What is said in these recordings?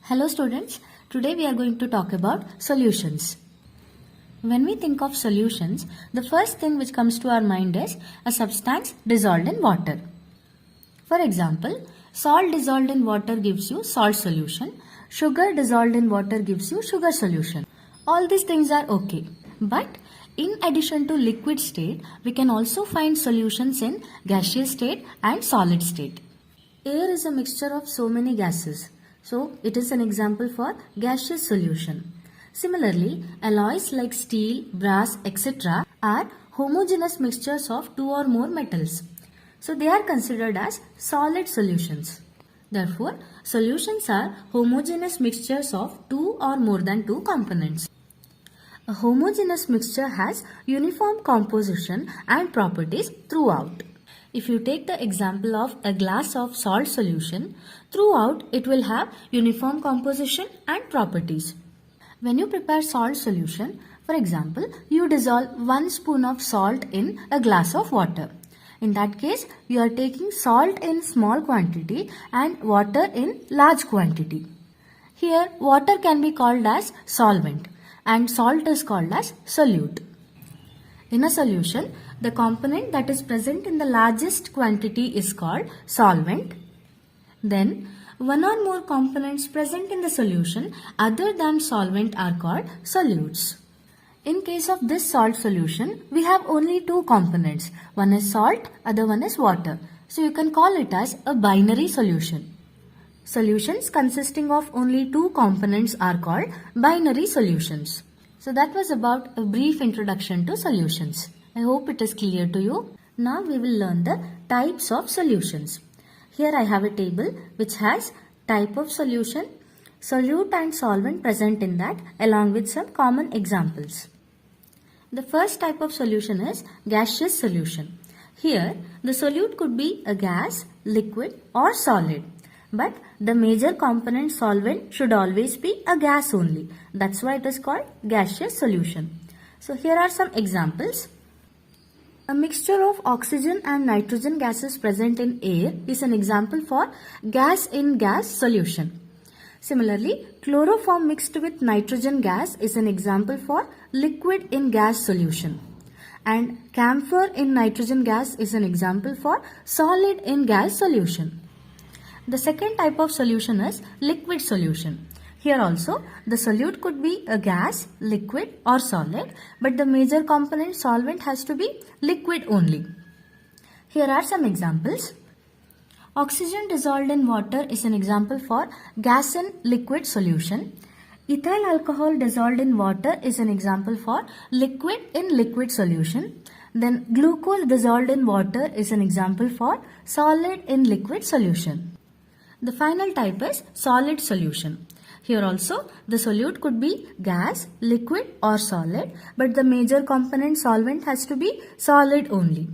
Hello students, today we are going to talk about solutions. When we think of solutions, the first thing which comes to our mind is a substance dissolved in water. For example, salt dissolved in water gives you salt solution, sugar dissolved in water gives you sugar solution. All these things are okay. But in addition to liquid state, we can also find solutions in gaseous state and solid state. Air is a mixture of so many gases. So, it is an example for gaseous solution. Similarly, alloys like steel, brass, etc. are homogeneous mixtures of two or more metals. So, they are considered as solid solutions. Therefore, solutions are homogeneous mixtures of two or more than two components. A homogeneous mixture has uniform composition and properties throughout. If you take the example of a glass of salt solution, throughout it will have uniform composition and properties. When you prepare salt solution, for example, you dissolve 1 spoon of salt in a glass of water. In that case, you are taking salt in small quantity and water in large quantity. Here, water can be called as solvent and salt is called as solute. In a solution, the component that is present in the largest quantity is called solvent. Then, one or more components present in the solution other than solvent are called solutes. In case of this salt solution, we have only two components. One is salt, other one is water. So, you can call it as a binary solution. Solutions consisting of only two components are called binary solutions. So that was about a brief introduction to solutions. I hope it is clear to you. Now we will learn the types of solutions. Here I have a table which has type of solution, solute and solvent present in that along with some common examples. The first type of solution is gaseous solution. Here the solute could be a gas, liquid or solid. But the major component solvent should always be a gas only. That's why it is called gaseous solution. So here are some examples. A mixture of oxygen and nitrogen gases present in air is an example for gas in gas solution. Similarly, chloroform mixed with nitrogen gas is an example for liquid in gas solution. And camphor in nitrogen gas is an example for solid in gas solution. The second type of solution is liquid solution. Here also the solute could be a gas, liquid or solid, but the major component solvent has to be liquid only. Here are some examples. Oxygen dissolved in water is an example for gas in liquid solution. Ethyl alcohol dissolved in water is an example for liquid in liquid solution. Then glucose dissolved in water is an example for solid in liquid solution. The final type is solid solution. Here also the solute could be gas, liquid or solid, but the major component solvent has to be solid only.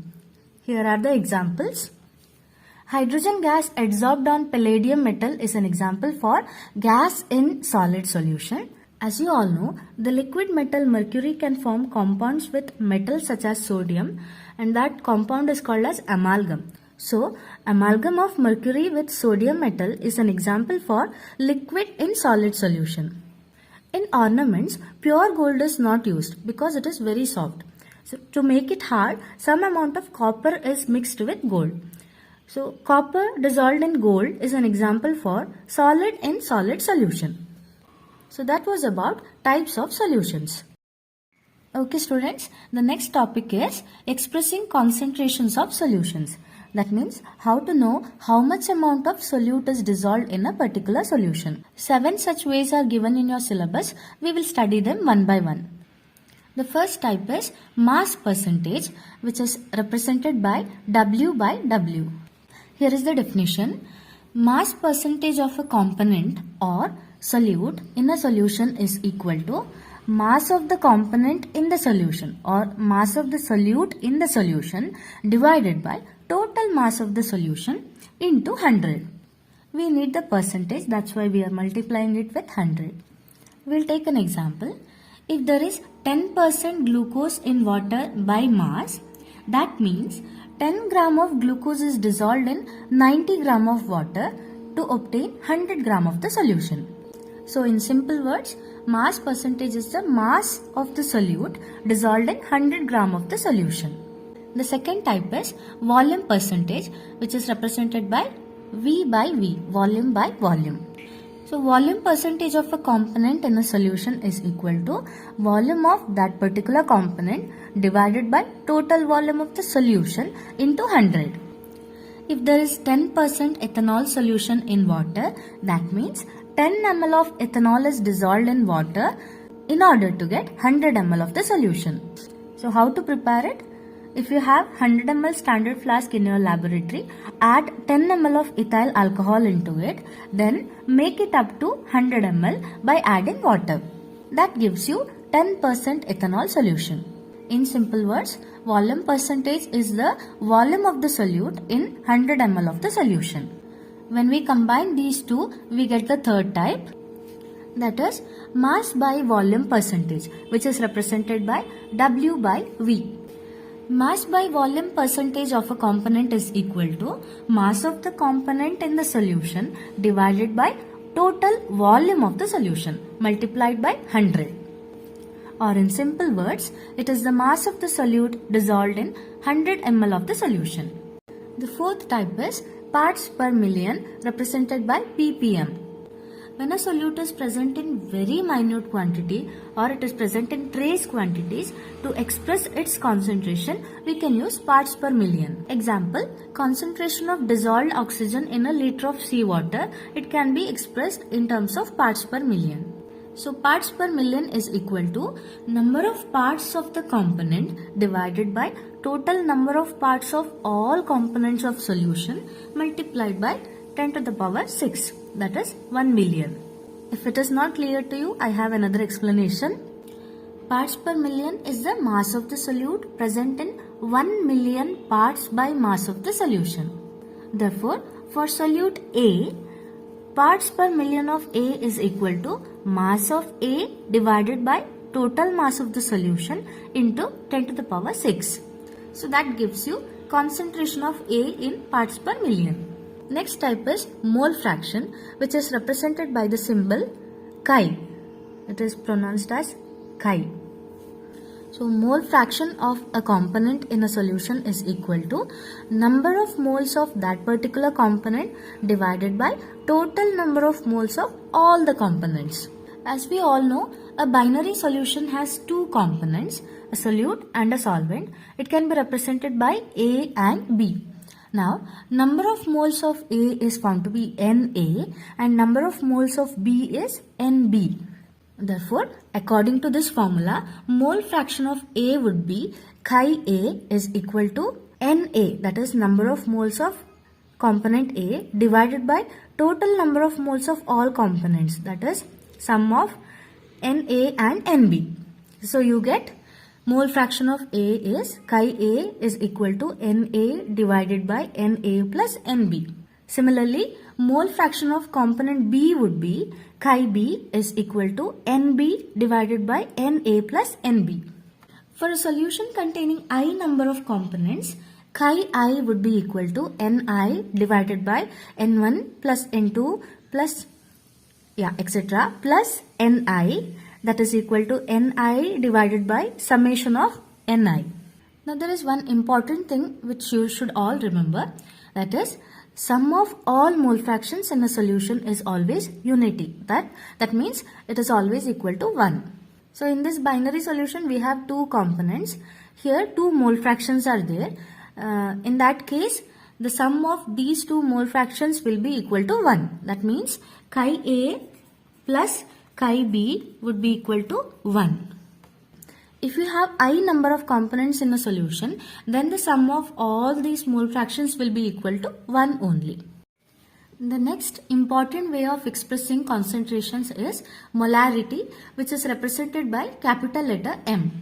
Here are the examples. Hydrogen gas adsorbed on palladium metal is an example for gas in solid solution. As you all know, the liquid metal mercury can form compounds with metals such as sodium, and that compound is called as amalgam. So, amalgam of mercury with sodium metal is an example for liquid in solid solution. In ornaments, pure gold is not used because it is very soft. So, to make it hard, some amount of copper is mixed with gold. So, copper dissolved in gold is an example for solid in solid solution. So, that was about types of solutions. Okay students, the next topic is expressing concentrations of solutions. That means how to know how much amount of solute is dissolved in a particular solution. 7 such ways are given in your syllabus. We will study them one by one. The first type is mass percentage, which is represented by W by W. Here is the definition. Mass percentage of a component or solute in a solution is equal to mass of the component in the solution or mass of the solute in the solution divided by total mass of the solution into 100. We need the percentage, that's why we are multiplying it with 100. We'll take an example. If there is 10% glucose in water by mass, that means 10 gram of glucose is dissolved in 90 gram of water to obtain 100 gram of the solution. So in simple words, mass percentage is the mass of the solute dissolved in 100 gram of the solution. The second type is volume percentage, which is represented by V by V, volume by volume. So volume percentage of a component in a solution is equal to volume of that particular component divided by total volume of the solution into 100. If there is 10% ethanol solution in water, that means 10 ml of ethanol is dissolved in water in order to get 100 ml of the solution. So how to prepare it? If you have 100 ml standard flask in your laboratory, add 10 ml of ethyl alcohol into it, then make it up to 100 ml by adding water. That gives you 10% ethanol solution. In simple words, volume percentage is the volume of the solute in 100 ml of the solution. When we combine these two, we get the third type, that is mass by volume percentage, which is represented by W by V. Mass by volume percentage of a component is equal to mass of the component in the solution divided by total volume of the solution multiplied by 100. Or in simple words, it is the mass of the solute dissolved in 100 ml of the solution. The fourth type is parts per million, represented by ppm. When a solute is present in very minute quantity or it is present in trace quantities, to express its concentration, we can use parts per million. Example, concentration of dissolved oxygen in a liter of seawater, it can be expressed in terms of parts per million. So parts per million is equal to number of parts of the component divided by total number of parts of all components of solution multiplied by 10 to the power 6, that is 1 million. If it is not clear to you, I have another explanation. Parts per million is the mass of the solute present in 1 million parts by mass of the solution. Therefore, for solute A, parts per million of A is equal to mass of A divided by total mass of the solution into 10 to the power 6. So that gives you concentration of A in parts per million. Next type is mole fraction, which is represented by the symbol chi. It is pronounced as chi. So mole fraction of a component in a solution is equal to number of moles of that particular component divided by total number of moles of all the components. As we all know, a binary solution has two components, a solute and a solvent. It can be represented by A and B. Now, number of moles of A is found to be Na and number of moles of B is Nb. Therefore, according to this formula, mole fraction of A would be chi A is equal to Na, that is number of moles of component A divided by total number of moles of all components, that is sum of Na and Nb. So you get mole fraction of A is chi A is equal to Na divided by Na plus Nb. Similarly, mole fraction of component B would be chi B is equal to Nb divided by Na plus Nb. For a solution containing I number of components, chi I would be equal to Ni divided by N1 plus N2 plus etc. plus Ni, that is equal to Ni divided by summation of Ni. Now there is one important thing which you should all remember, that is sum of all mole fractions in a solution is always unity. That means it is always equal to 1. So in this binary solution we have two components. Here two mole fractions are there. In that case, the sum of these two mole fractions will be equal to 1. That means chi A plus chi B would be equal to 1. If you have I number of components in a solution, then the sum of all these mole fractions will be equal to 1 only. The next important way of expressing concentrations is molarity, which is represented by capital letter M.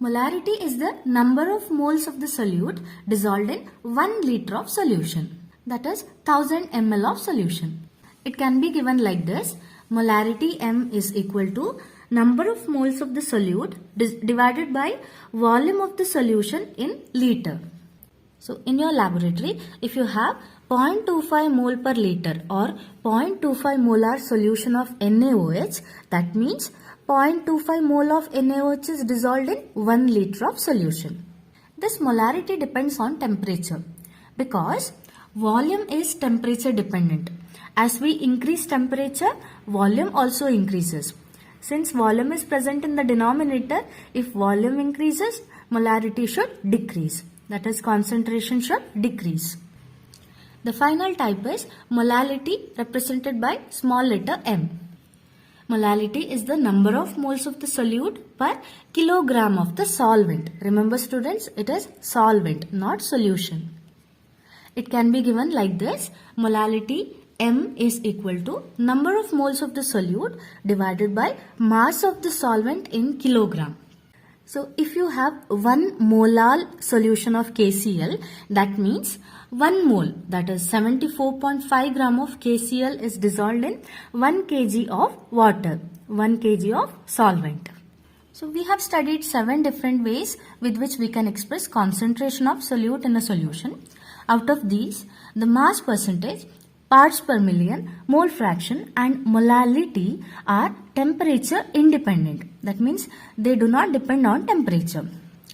Molarity is the number of moles of the solute dissolved in 1 liter of solution, that is 1000 ml of solution. It can be given like this: molarity M is equal to number of moles of the solute divided by volume of the solution in liter. So in your laboratory, if you have 0.25 mole per liter or 0.25 molar solution of NaOH, that means 0.25 mole of NaOH is dissolved in 1 liter of solution. This molarity depends on temperature because volume is temperature dependent. As we increase temperature, volume also increases. Since volume is present in the denominator, if volume increases, molarity should decrease. That is, concentration should decrease. The final type is molality, represented by small letter m. Molality is the number of moles of the solute per kilogram of the solvent. Remember students, it is solvent, not solution. It can be given like this. Molality m is equal to number of moles of the solute divided by mass of the solvent in kilogram. So if you have 1 molar solution of KCl, that means 1 mole, that is 74.5 gram of KCl is dissolved in 1 kg of water, 1 kg of solvent. So we have studied 7 different ways with which we can express concentration of solute in a solution. Out of these, the mass percentage, parts per million, mole fraction and molality are temperature independent. That means they do not depend on temperature.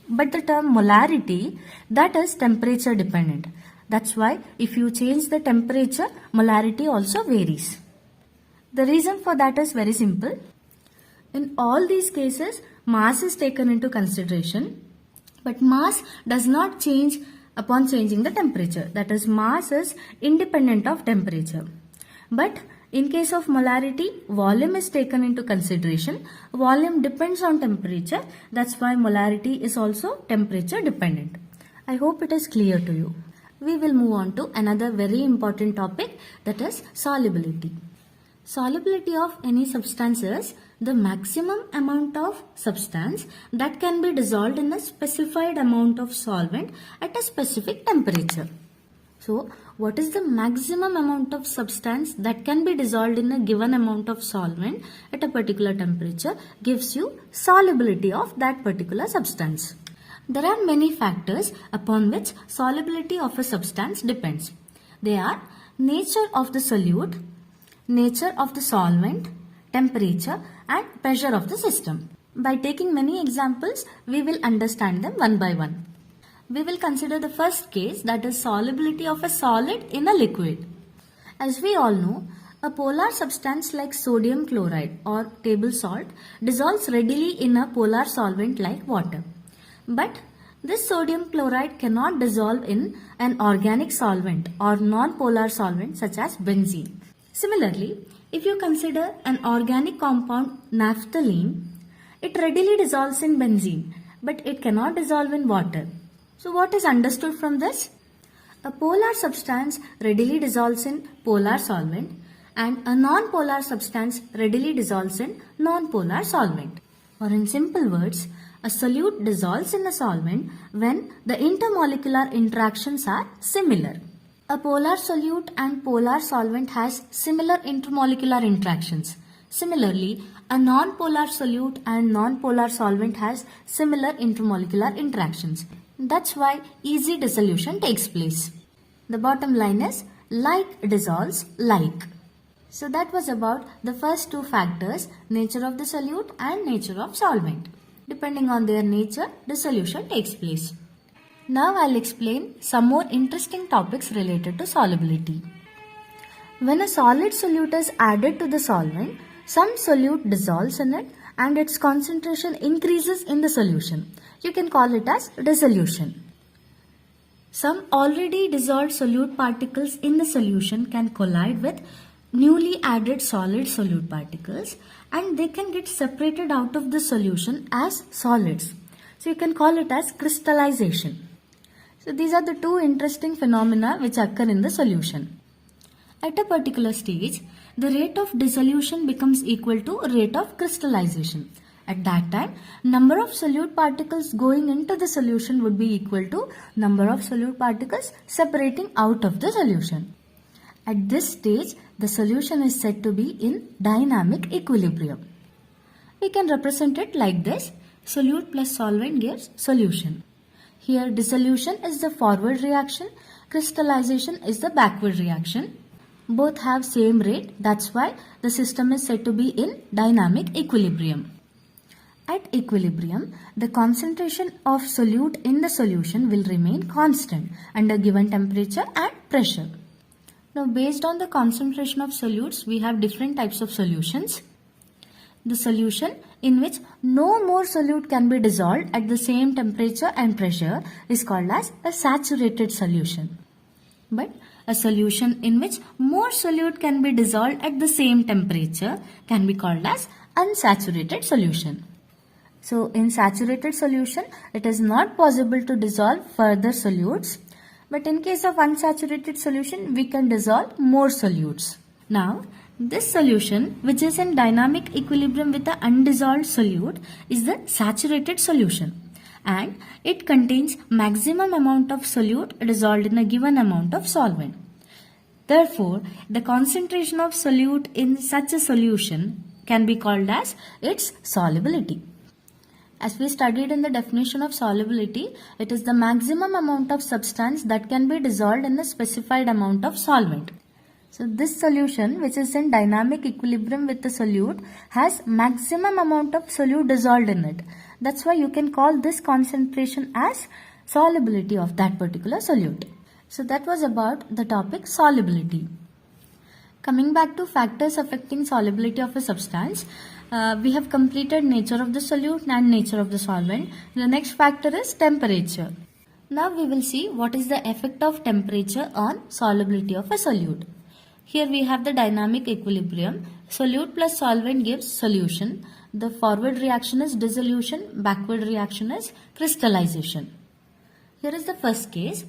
But the term molarity, that is temperature dependent. That's why if you change the temperature, molarity also varies. The reason for that is very simple. In all these cases, mass is taken into consideration, but mass does not change upon changing the temperature. That is, mass is independent of temperature. But in case of molarity, volume is taken into consideration. Volume depends on temperature. That's why molarity is also temperature dependent. I hope it is clear to you. We will move on to another very important topic, that is solubility. Solubility of any substance is the maximum amount of substance that can be dissolved in a specified amount of solvent at a specific temperature. So, what is the maximum amount of substance that can be dissolved in a given amount of solvent at a particular temperature gives you solubility of that particular substance. There are many factors upon which solubility of a substance depends. They are nature of the solute, nature of the solvent, temperature and pressure of the system. By taking many examples, we will understand them one by one. We will consider the first case, that is solubility of a solid in a liquid. As we all know, a polar substance like sodium chloride or table salt dissolves readily in a polar solvent like water. But this sodium chloride cannot dissolve in an organic solvent or non-polar solvent such as benzene. Similarly, if you consider an organic compound naphthalene, it readily dissolves in benzene, but it cannot dissolve in water. So what is understood from this? A polar substance readily dissolves in polar solvent and a non-polar substance readily dissolves in non-polar solvent. Or in simple words, a solute dissolves in a solvent when the intermolecular interactions are similar. A polar solute and polar solvent has similar intermolecular interactions. Similarly, a non-polar solute and non-polar solvent has similar intermolecular interactions. That's why easy dissolution takes place. The bottom line is like dissolves like. So that was about the first two factors, nature of the solute and nature of solvent. Depending on their nature, dissolution takes place. Now I'll explain some more interesting topics related to solubility. When a solid solute is added to the solvent, some solute dissolves in it and its concentration increases in the solution. You can call it as dissolution. Some already dissolved solute particles in the solution can collide with newly added solid solute particles and they can get separated out of the solution as solids. So you can call it as crystallization. So these are the two interesting phenomena which occur in the solution. At a particular stage, the rate of dissolution becomes equal to rate of crystallization. At that time, number of solute particles going into the solution would be equal to number of solute particles separating out of the solution. At this stage, the solution is said to be in dynamic equilibrium. We can represent it like this. Solute plus solvent gives solution. Here dissolution is the forward reaction Crystallization is the backward reaction. Both have same rate, that's why the system is said to be in dynamic equilibrium. At equilibrium, the concentration of solute in the solution will remain constant under given temperature and pressure. Now, based on the concentration of solutes, we have different types of solutions. The solution in which no more solute can be dissolved at the same temperature and pressure is called as a saturated solution. But a solution in which more solute can be dissolved at the same temperature can be called as unsaturated solution. So in saturated solution, it is not possible to dissolve further solutes. But in case of unsaturated solution, we can dissolve more solutes. Now, this solution, which is in dynamic equilibrium with the undissolved solute, is the saturated solution. And it contains maximum amount of solute dissolved in a given amount of solvent. Therefore, the concentration of solute in such a solution can be called as its solubility. As we studied in the definition of solubility, it is the maximum amount of substance that can be dissolved in a specified amount of solvent. So this solution, which is in dynamic equilibrium with the solute, has maximum amount of solute dissolved in it. That's why you can call this concentration as solubility of that particular solute. So that was about the topic solubility. Coming back to factors affecting solubility of a substance, we have completed nature of the solute and nature of the solvent. The next factor is temperature. Now we will see what is the effect of temperature on solubility of a solute. Here we have the dynamic equilibrium. Solute plus solvent gives solution. The forward reaction is dissolution, backward reaction is crystallization. Here is the first case.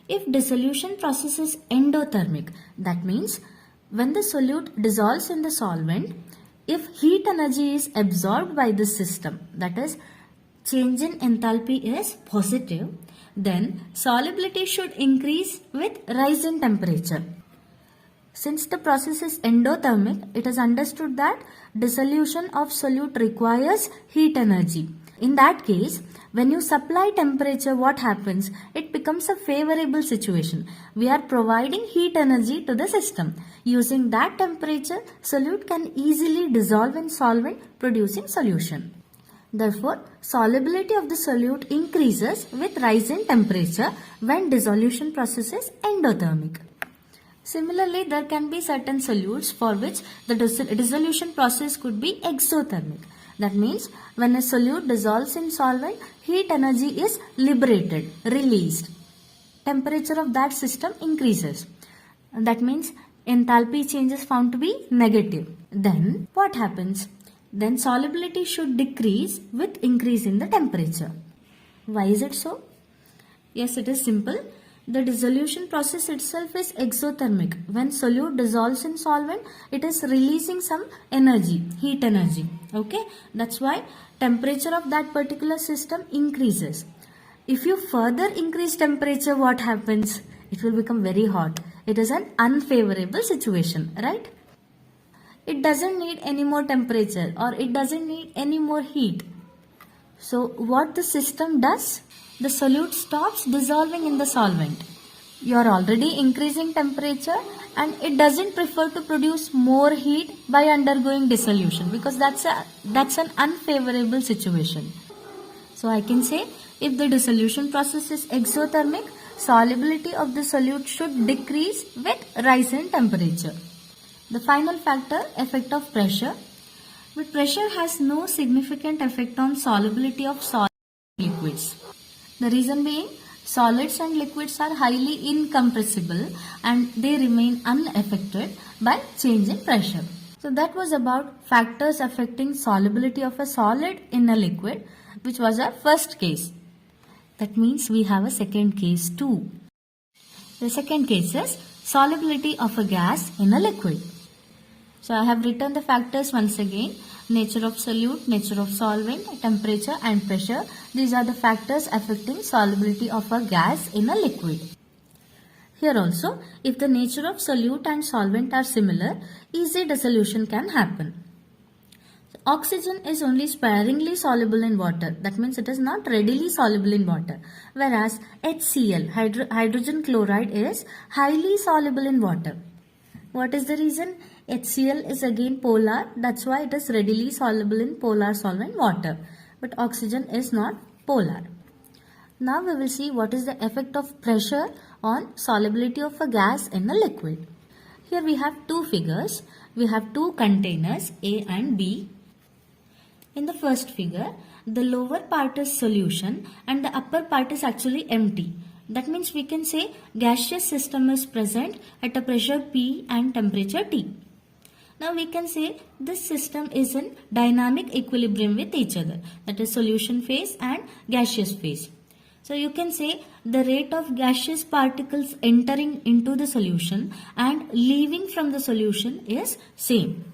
If dissolution process is endothermic, that means when the solute dissolves in the solvent, if heat energy is absorbed by the system, that is, change in enthalpy is positive, then solubility should increase with rise in temperature. Since the process is endothermic, it is understood that dissolution of solute requires heat energy. In that case, when you supply temperature, what happens? It becomes a favorable situation. We are providing heat energy to the system. Using that temperature, solute can easily dissolve in solvent, producing solution. Therefore, solubility of the solute increases with rise in temperature when dissolution process is endothermic. Similarly, there can be certain solutes for which the dissolution process could be exothermic. That means when a solute dissolves in solvent, heat energy is liberated, released. Temperature of that system increases. That means enthalpy change is found to be negative. Then what happens? Then solubility should decrease with increase in the temperature. Why is it so? Yes, it is simple. The dissolution process itself is exothermic. When solute dissolves in solvent, it is releasing some energy, heat energy. Okay, that's why temperature of that particular system increases. If you further increase temperature, what happens? It will become very hot. It is an unfavorable situation, right? It doesn't need any more temperature or it doesn't need any more heat. So what the system does? The solute stops dissolving in the solvent. You are already increasing temperature and it doesn't prefer to produce more heat by undergoing dissolution because that's an unfavorable situation. So I can say if the dissolution process is exothermic, solubility of the solute should decrease with rise in temperature. The final factor, effect of pressure. But pressure has no significant effect on solubility of solid liquids. The reason being, solids and liquids are highly incompressible and they remain unaffected by change in pressure. So that was about factors affecting solubility of a solid in a liquid, which was our first case. That means we have a second case too. The second case is solubility of a gas in a liquid. So I have written the factors once again. Nature of solute, nature of solvent, temperature and pressure. These are the factors affecting solubility of a gas in a liquid. Here also, if the nature of solute and solvent are similar, easy dissolution can happen. Oxygen is only sparingly soluble in water. That means it is not readily soluble in water. Whereas HCl, hydrogen chloride, is highly soluble in water. What is the reason? HCl is again polar. That's why it is readily soluble in polar solvent water. But oxygen is not polar. Now we will see what is the effect of pressure on solubility of a gas in a liquid. Here we have two figures. We have two containers A and B. In the first figure, the lower part is solution and the upper part is actually empty. That means we can say gaseous system is present at a pressure P and temperature T. Now we can say this system is in dynamic equilibrium with each other. That is solution phase and gaseous phase. So you can say the rate of gaseous particles entering into the solution and leaving from the solution is same.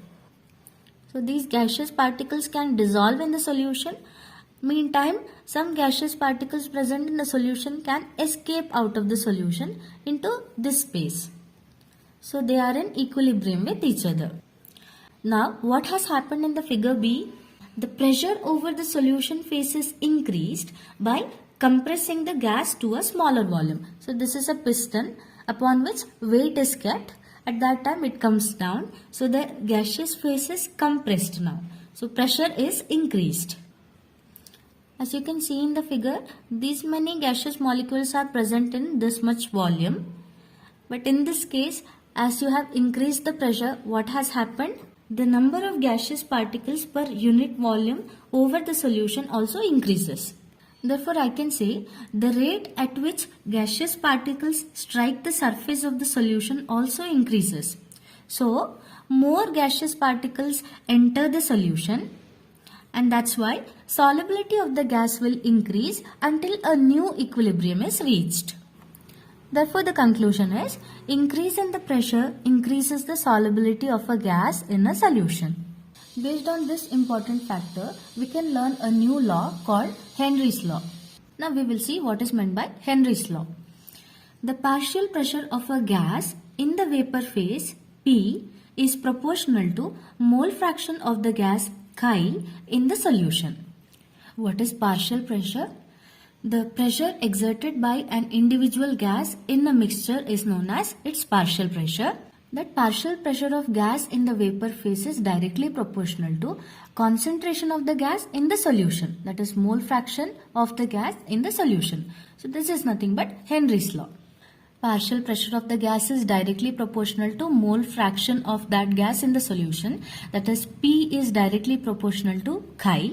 So these gaseous particles can dissolve in the solution. Meantime, some gaseous particles present in the solution can escape out of the solution into this space. So they are in equilibrium with each other. Now what has happened in the figure B? The pressure over the solution phase is increased by compressing the gas to a smaller volume. So this is a piston upon which weight is kept. At that time it comes down. So the gaseous phase is compressed now. So pressure is increased. As you can see in the figure, these many gaseous molecules are present in this much volume. But in this case, as you have increased the pressure, what has happened? The number of gaseous particles per unit volume over the solution also increases. Therefore, I can say the rate at which gaseous particles strike the surface of the solution also increases. So, more gaseous particles enter the solution, and that's why solubility of the gas will increase until a new equilibrium is reached. Therefore, the conclusion is increase in the pressure increases the solubility of a gas in a solution. Based on this important factor, we can learn a new law called Henry's law. Now we will see what is meant by Henry's law. The partial pressure of a gas in the vapor phase P is proportional to mole fraction of the gas chi in the solution. What is partial pressure? The pressure exerted by an individual gas in a mixture is known as its partial pressure. That partial pressure of gas in the vapor phase is directly proportional to concentration of the gas in the solution. That is mole fraction of the gas in the solution. So this is nothing but Henry's law. Partial pressure of the gas is directly proportional to mole fraction of that gas in the solution. That is P is directly proportional to chi.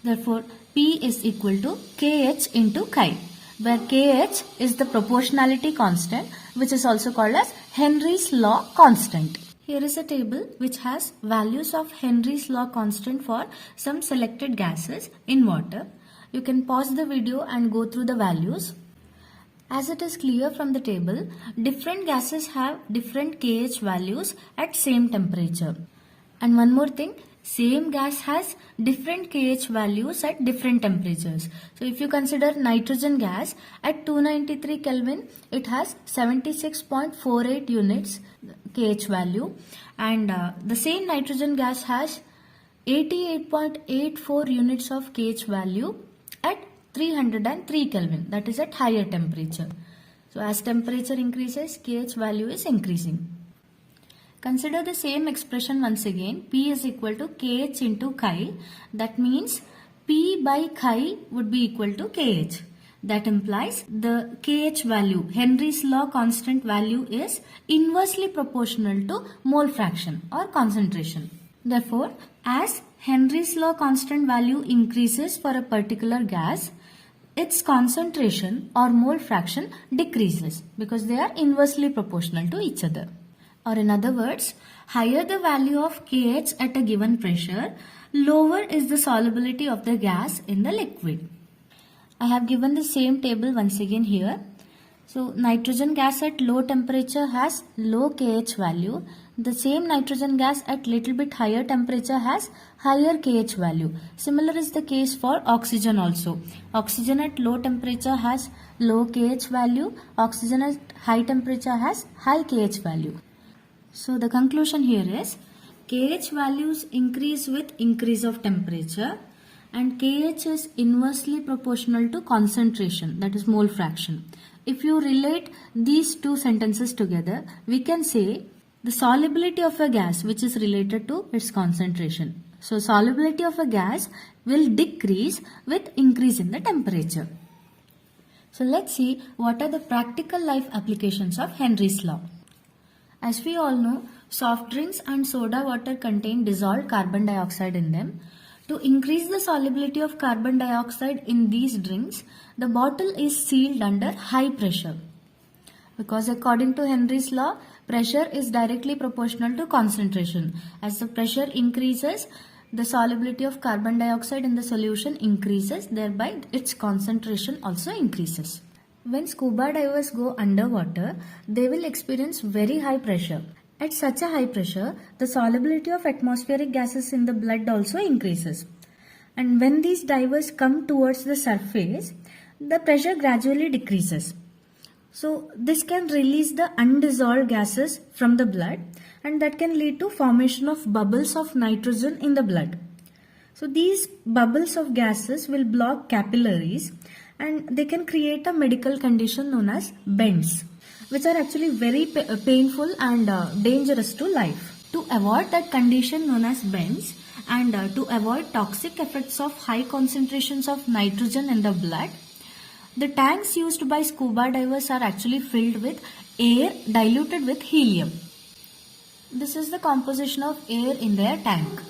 Therefore, P is equal to Kh into chi, where Kh is the proportionality constant, which is also called as Henry's law constant. Here is a table which has values of Henry's law constant for some selected gases in water. You can pause the video and go through the values. As it is clear from the table, different gases have different Kh values at same temperature. And one more thing, same gas has different Kh values at different temperatures. So if you consider nitrogen gas at 293 Kelvin, it has 76.48 units Kh value, and the same nitrogen gas has 88.84 units of Kh value at 303 Kelvin, that is at higher temperature. So as temperature increases, Kh value is increasing. Consider the same expression once again. P is equal to Kh into chi. That means P by chi would be equal to Kh. That implies the Kh value, Henry's law constant value, is inversely proportional to mole fraction or concentration. Therefore, as Henry's law constant value increases for a particular gas, its concentration or mole fraction decreases because they are inversely proportional to each other. Or in other words, higher the value of Kh at a given pressure, lower is the solubility of the gas in the liquid. I have given the same table once again here. So nitrogen gas at low temperature has low Kh value. The same nitrogen gas at little bit higher temperature has higher Kh value. Similar is the case for oxygen also. Oxygen at low temperature has low Kh value. Oxygen at high temperature has high Kh value. So the conclusion here is Kh KH values increase with increase of temperature, and KH is inversely proportional to concentration, that is mole fraction. If you relate these two sentences together, we can say the solubility of a gas which is related to its concentration. So solubility of a gas will decrease with increase in the temperature. So let's see what are the practical life applications of Henry's law. As we all know, soft drinks and soda water contain dissolved carbon dioxide in them. To increase the solubility of carbon dioxide in these drinks, the bottle is sealed under high pressure. Because according to Henry's law, pressure is directly proportional to concentration. As the pressure increases, the solubility of carbon dioxide in the solution increases, thereby its concentration also increases. When scuba divers go underwater, they will experience very high pressure. At such a high pressure, the solubility of atmospheric gases in the blood also increases. And when these divers come towards the surface, the pressure gradually decreases. So this can release the undissolved gases from the blood, and that can lead to formation of bubbles of nitrogen in the blood. So these bubbles of gases will block capillaries, and they can create a medical condition known as bends, which are actually very painful and dangerous to life. To avoid that condition known as bends and to avoid toxic effects of high concentrations of nitrogen in the blood, the tanks used by scuba divers are actually filled with air diluted with helium. This is the composition of air in their tank.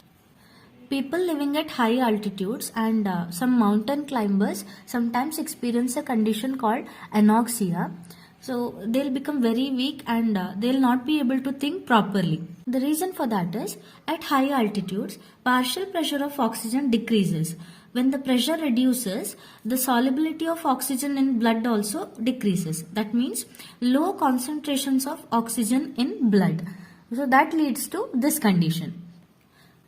People living at high altitudes and some mountain climbers sometimes experience a condition called anoxia. So they'll become very weak and they'll not be able to think properly. The reason for that is at high altitudes, partial pressure of oxygen decreases. When the pressure reduces, the solubility of oxygen in blood also decreases. That means low concentrations of oxygen in blood. So that leads to this condition.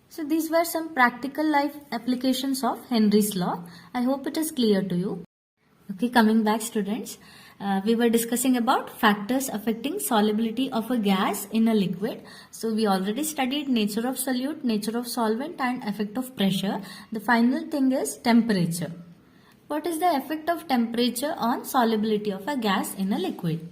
So these were some practical life applications of Henry's law. I hope it is clear to you. Okay, coming back students, we were discussing about factors affecting solubility of a gas in a liquid. So we already studied nature of solute, nature of solvent and effect of pressure. The final thing is temperature. What is the effect of temperature on solubility of a gas in a liquid?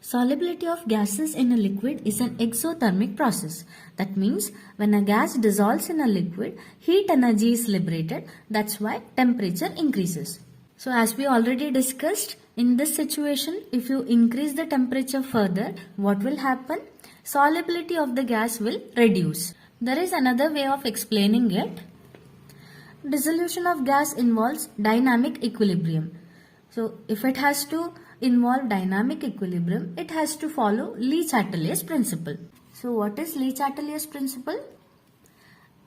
Solubility of gases in a liquid is an exothermic process. That means when a gas dissolves in a liquid, heat energy is liberated. That's why temperature increases. So as we already discussed, in this situation, if you increase the temperature further, what will happen? Solubility of the gas will reduce. There is another way of explaining it. Dissolution of gas involves dynamic equilibrium. So if it has to involve dynamic equilibrium, it has to follow Le Chatelier's principle. So what is Le Chatelier's principle?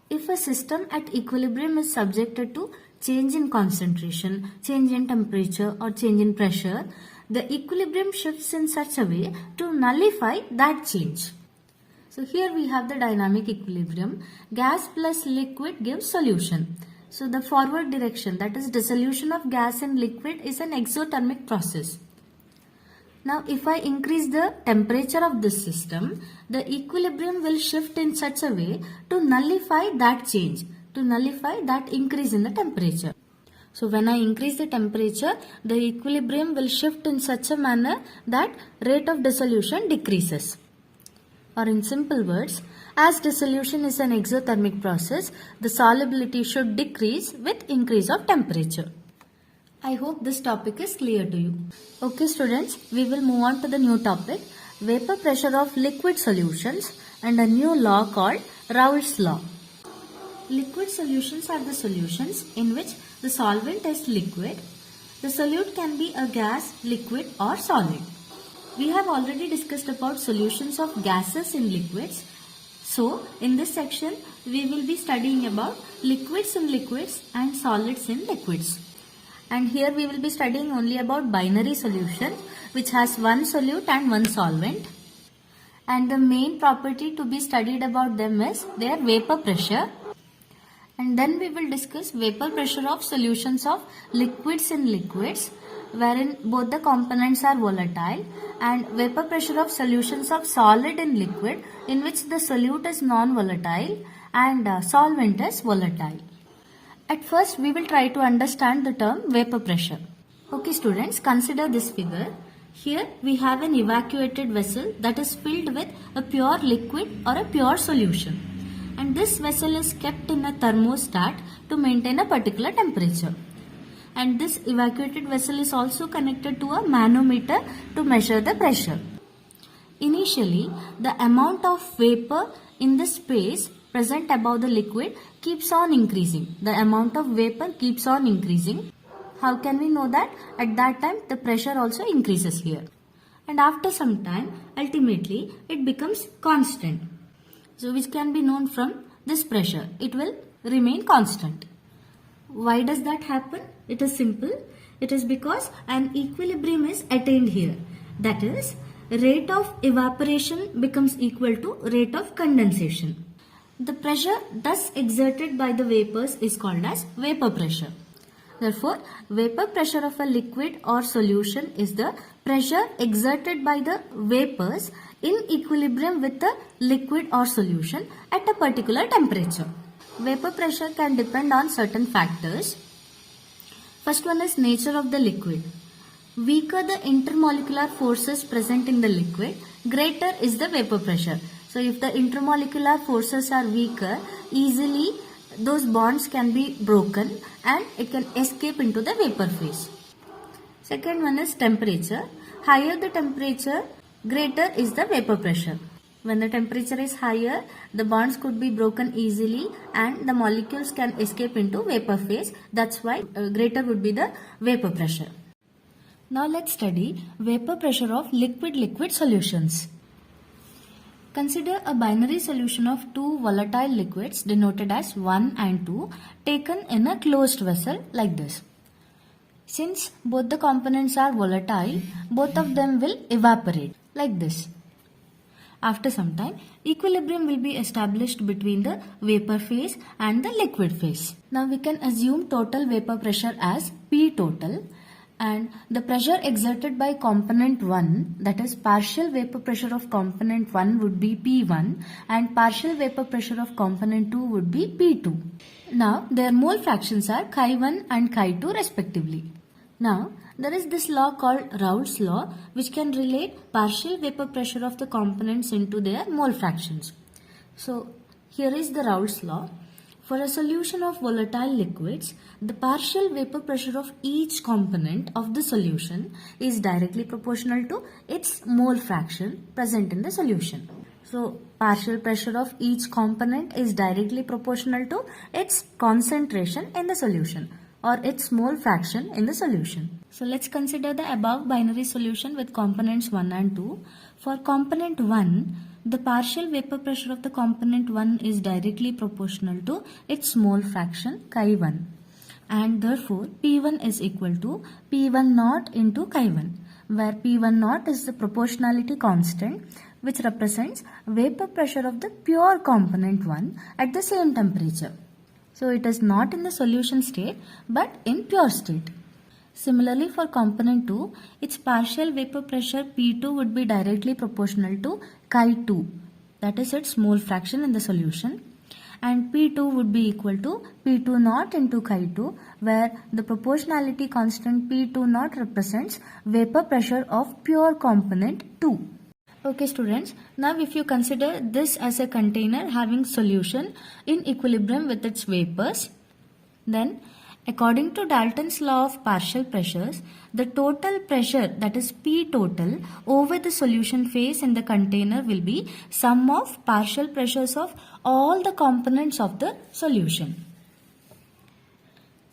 If a system at equilibrium is subjected to change in concentration, change in temperature or change in pressure, the equilibrium shifts in such a way to nullify that change. So here we have the dynamic equilibrium. Gas plus liquid gives solution. So the forward direction, that is dissolution of gas in liquid, is an exothermic process. Now if I increase the temperature of this system, the equilibrium will shift in such a way to nullify that change, to nullify that increase in the temperature. So when I increase the temperature, the equilibrium will shift in such a manner that rate of dissolution decreases. Or in simple words, as dissolution is an exothermic process, the solubility should decrease with increase of temperature. I hope this topic is clear to you. Okay students, we will move on to the new topic, vapor pressure of liquid solutions and a new law called Raoult's law. Liquid solutions are the solutions in which the solvent is liquid. The solute can be a gas, liquid or solid. We have already discussed about solutions of gases in liquids. So in this section, we will be studying about liquids in liquids and solids in liquids. And here we will be studying only about binary solutions which has one solute and one solvent. And the main property to be studied about them is their vapor pressure. And then we will discuss vapor pressure of solutions of liquids in liquids wherein both the components are volatile, and vapor pressure of solutions of solid and liquid in which the solute is non-volatile and solvent is volatile. At first, we will try to understand the term vapor pressure. Okay students, consider this figure. Here we have an evacuated vessel that is filled with a pure liquid or a pure solution. And this vessel is kept in a thermostat to maintain a particular temperature. And this evacuated vessel is also connected to a manometer to measure the pressure. Initially, the amount of vapor in the space present above the liquid keeps on increasing. The amount of vapor keeps on increasing. How can we know that? At that time, the pressure also increases here. And after some time, ultimately, it becomes constant. So, which can be known from this pressure. It will remain constant. Why does that happen? It is simple. It is because an equilibrium is attained here. That is, rate of evaporation becomes equal to rate of condensation. The pressure thus exerted by the vapors is called as vapor pressure. Therefore, vapor pressure of a liquid or solution is the pressure exerted by the vapors in equilibrium with the liquid or solution at a particular temperature. Vapor pressure can depend on certain factors. First one is nature of the liquid. Weaker the intermolecular forces present in the liquid, greater is the vapor pressure. So if the intermolecular forces are weaker, easily those bonds can be broken and it can escape into the vapor phase. Second one is temperature. Higher the temperature, greater is the vapor pressure. When the temperature is higher, the bonds could be broken easily and the molecules can escape into vapor phase. That's why greater would be the vapor pressure. Now let's study vapor pressure of liquid-liquid solutions. Consider a binary solution of two volatile liquids denoted as 1 and 2 taken in a closed vessel like this. Since both the components are volatile, both of them will evaporate like this. After some time, equilibrium will be established between the vapor phase and the liquid phase. Now we can assume total vapor pressure as P total. And the pressure exerted by component 1, that is partial vapor pressure of component 1 would be P1 and partial vapor pressure of component 2 would be P2. Now their mole fractions are chi1 and chi2 respectively. Now there is this law called Raoult's law which can relate partial vapor pressure of the components into their mole fractions. So here is the Raoult's law. For a solution of volatile liquids, the partial vapor pressure of each component of the solution is directly proportional to its mole fraction present in the solution. So, partial pressure of each component is directly proportional to its concentration in the solution or its mole fraction in the solution. So, let's consider the above binary solution with components 1 and 2. For component 1, the partial vapor pressure of the component 1 is directly proportional to its mole fraction chi1 and therefore P1 is equal to P1 naught into chi1 where P1 naught is the proportionality constant which represents vapor pressure of the pure component 1 at the same temperature. So it is not in the solution state but in pure state. Similarly, for component 2, its partial vapor pressure P2 would be directly proportional to chi2, that is its mole fraction in the solution, and P2 would be equal to P2 naught into chi2, where the proportionality constant P2 naught represents vapor pressure of pure component 2. Okay students, now if you consider this as a container having solution in equilibrium with its vapors, then according to Dalton's law of partial pressures, the total pressure, that is P total, over the solution phase in the container will be sum of partial pressures of all the components of the solution.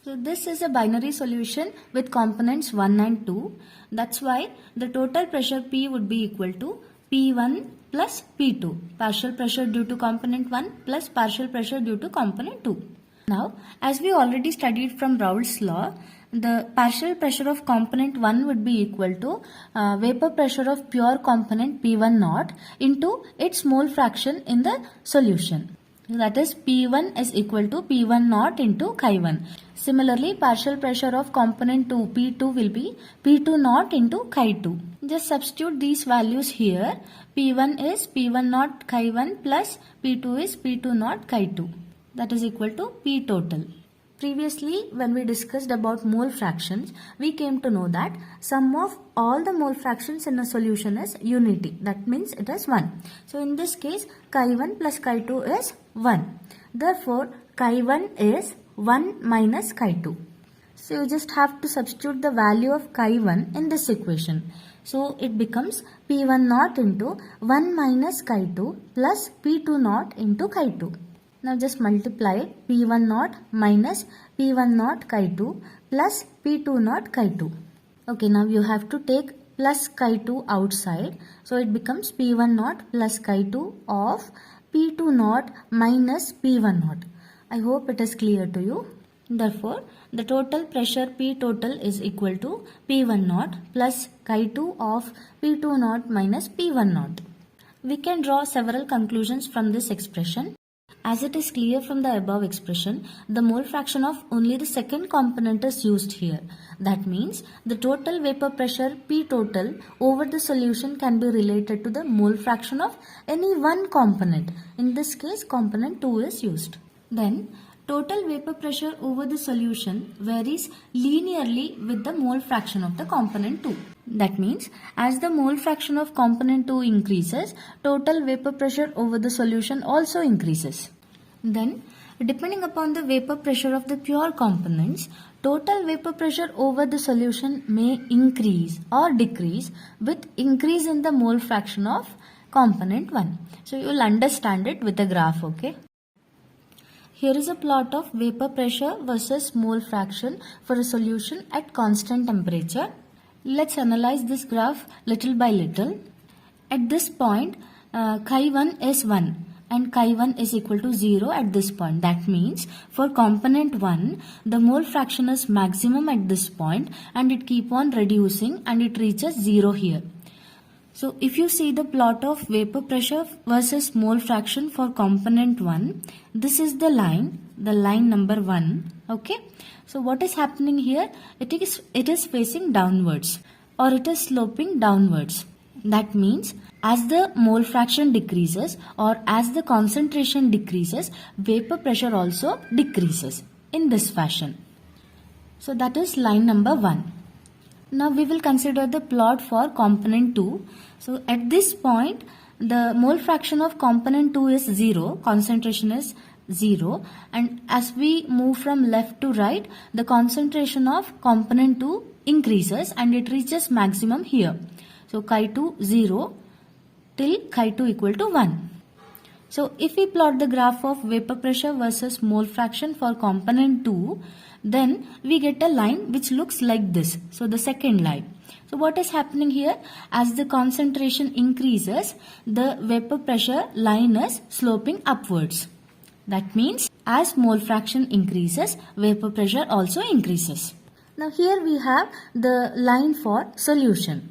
So this is a binary solution with components 1 and 2. That's why the total pressure P would be equal to P1 plus P2, partial pressure due to component 1 plus partial pressure due to component 2. Now, as we already studied from Raoult's law, the partial pressure of component 1 would be equal to vapor pressure of pure component P1 naught into its mole fraction in the solution. That is P1 is equal to P1 naught into Chi1. Similarly, partial pressure of component 2 P2 will be P2 naught into Chi2. Just substitute these values here. P1 is P1 naught Chi1 plus P2 is P2 naught Chi2. That is equal to P total. Previously, when we discussed about mole fractions, we came to know that sum of all the mole fractions in a solution is unity. That means it is 1. So, in this case, Chi1 plus Chi2 is 1. Therefore, Chi1 is 1 minus Chi2. So, you just have to substitute the value of Chi1 in this equation. So, it becomes P1 naught into 1 minus Chi2 plus P2 naught into Chi2. Now just multiply P1 naught minus P1 naught Chi2 plus P2 naught Chi2. Okay, now you have to take plus Chi2 outside. So it becomes P1 naught plus Chi2 of P2 naught minus P1 naught. I hope it is clear to you. Therefore, the total pressure P total is equal to P1 naught plus Chi2 of P2 naught minus P1 naught. We can draw several conclusions from this expression. As it is clear from the above expression, the mole fraction of only the second component is used here. That means the total vapor pressure P total over the solution can be related to the mole fraction of any one component. In this case, component 2 is used. Then, total vapor pressure over the solution varies linearly with the mole fraction of the component 2. That means, as the mole fraction of component 2 increases, total vapor pressure over the solution also increases. Then, depending upon the vapor pressure of the pure components, total vapor pressure over the solution may increase or decrease with increase in the mole fraction of component 1. So, you will understand it with a graph, okay? Here is a plot of vapor pressure versus mole fraction for a solution at constant temperature. Let's analyze this graph little by little. At this point, Chi1 is 1 and Chi1 is equal to 0 at this point. That means for component 1, the mole fraction is maximum at this point and it keep on reducing and it reaches 0 here. So if you see the plot of vapor pressure versus mole fraction for component 1, this is the line number 1, okay? So what is happening here? It is facing downwards or it is sloping downwards. That means as the mole fraction decreases or as the concentration decreases, vapor pressure also decreases in this fashion. So that is line number 1. Now we will consider the plot for component 2. So at this point, the mole fraction of component 2 is 0, concentration is 0, and as we move from left to right, the concentration of component 2 increases and it reaches maximum here. So Chi2 0 till Chi2 equal to 1. So if we plot the graph of vapor pressure versus mole fraction for component 2, then we get a line which looks like this. So the second line. So what is happening here? As the concentration increases, the vapor pressure line is sloping upwards. That means as mole fraction increases, vapor pressure also increases. Now here we have the line for solution.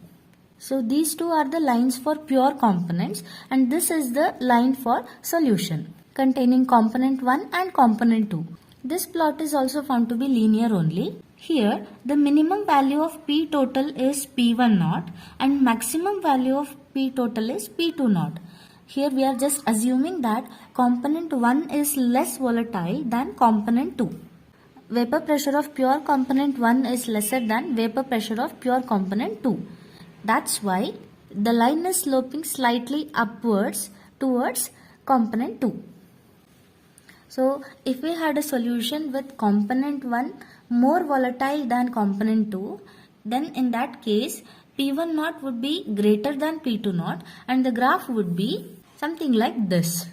So these two are the lines for pure components and this is the line for solution containing component 1 and component 2. This plot is also found to be linear only. Here the minimum value of P total is P1 naught and maximum value of P total is P2 naught. Here we are just assuming that component 1 is less volatile than component 2. Vapor pressure of pure component 1 is lesser than vapor pressure of pure component 2. That's why the line is sloping slightly upwards towards component 2. So if we had a solution with component 1 more volatile than component 2, then in that case P1 naught would be greater than P2 naught and the graph would be something like this.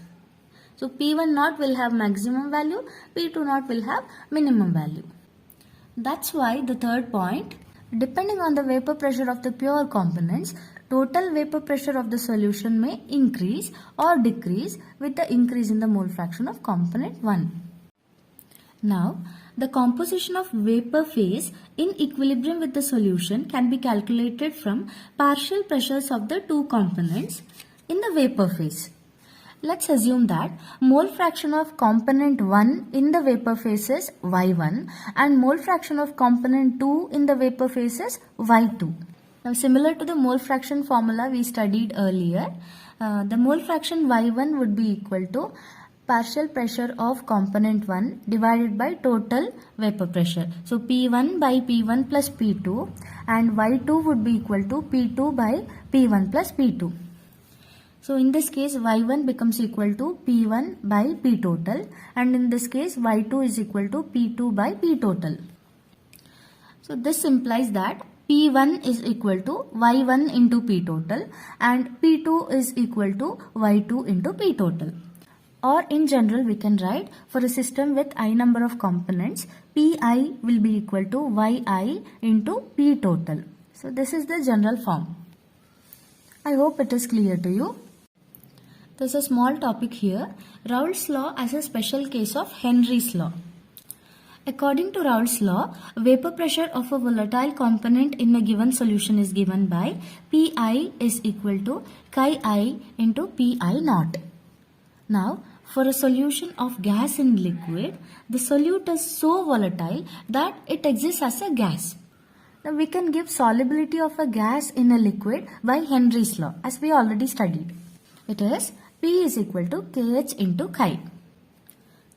So P1 naught will have maximum value, P2 naught will have minimum value. That's why the third point, depending on the vapor pressure of the pure components, total vapor pressure of the solution may increase or decrease with the increase in the mole fraction of component 1. Now, the composition of vapor phase in equilibrium with the solution can be calculated from partial pressures of the two components in the vapor phase. Let's assume that mole fraction of component 1 in the vapor phase is Y1 and mole fraction of component 2 in the vapor phase is Y2. Now similar to the mole fraction formula we studied earlier, the mole fraction Y1 would be equal to partial pressure of component 1 divided by total vapor pressure. So P1 by P1 plus P2 and Y2 would be equal to P2 by P1 plus P2. So in this case Y1 becomes equal to P1 by P total and in this case Y2 is equal to P2 by P total. So this implies that P1 is equal to Y1 into P total and P2 is equal to Y2 into P total. Or in general we can write for a system with I number of components, Pi will be equal to Yi into P total. So this is the general form. I hope it is clear to you. There's a small topic here, Raoult's law as a special case of Henry's law. According to Raoult's law, vapor pressure of a volatile component in a given solution is given by Pi is equal to chi I into Pi naught. Now, for a solution of gas in liquid, the solute is so volatile that it exists as a gas. Now, we can give solubility of a gas in a liquid by Henry's law as we already studied. It is P is equal to Kh into chi.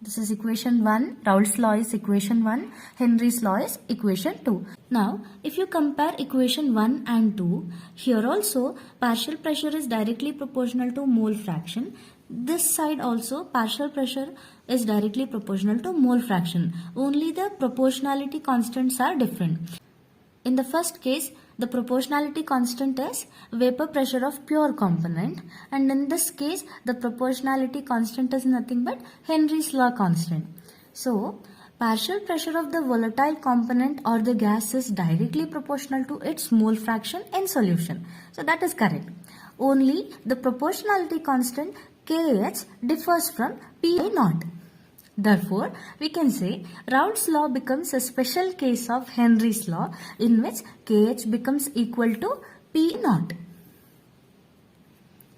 This is equation 1, Raoult's law is equation 1, Henry's law is equation 2. Now, if you compare equation 1 and 2, here also partial pressure is directly proportional to mole fraction. This side also partial pressure is directly proportional to mole fraction. Only the proportionality constants are different. In the first case, the proportionality constant is vapor pressure of pure component and in this case the proportionality constant is nothing but Henry's law constant. So, partial pressure of the volatile component or the gas is directly proportional to its mole fraction in solution. So that is correct. Only the proportionality constant Kh differs from Pi naught. Therefore, we can say Raoult's law becomes a special case of Henry's law in which Kh becomes equal to P naught.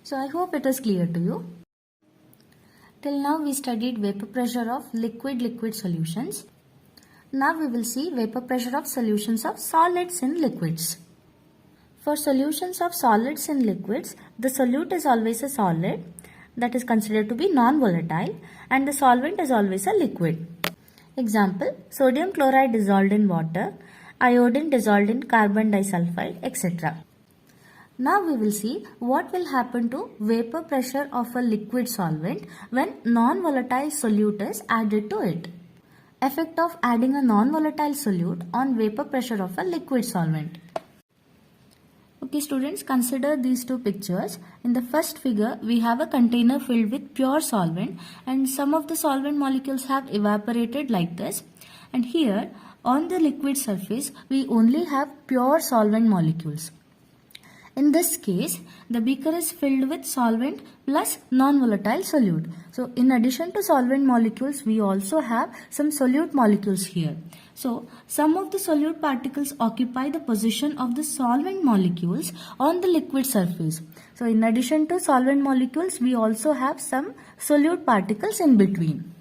So I hope it is clear to you. Till now we studied vapor pressure of liquid-liquid solutions. Now we will see vapor pressure of solutions of solids in liquids. For solutions of solids in liquids, the solute is always a solid that is considered to be non-volatile and the solvent is always a liquid. Example, sodium chloride dissolved in water, iodine dissolved in carbon disulfide, etc. Now we will see what will happen to vapor pressure of a liquid solvent when non-volatile solute is added to it. Effect of adding a non-volatile solute on vapor pressure of a liquid solvent. Okay students, consider these two pictures. In the first figure, we have a container filled with pure solvent and some of the solvent molecules have evaporated like this. And here on the liquid surface, we only have pure solvent molecules. In this case, the beaker is filled with solvent plus non-volatile solute. So in addition to solvent molecules, we also have some solute molecules here. So some of the solute particles occupy the position of the solvent molecules on the liquid surface. So in addition to solvent molecules, we also have some solute particles in between.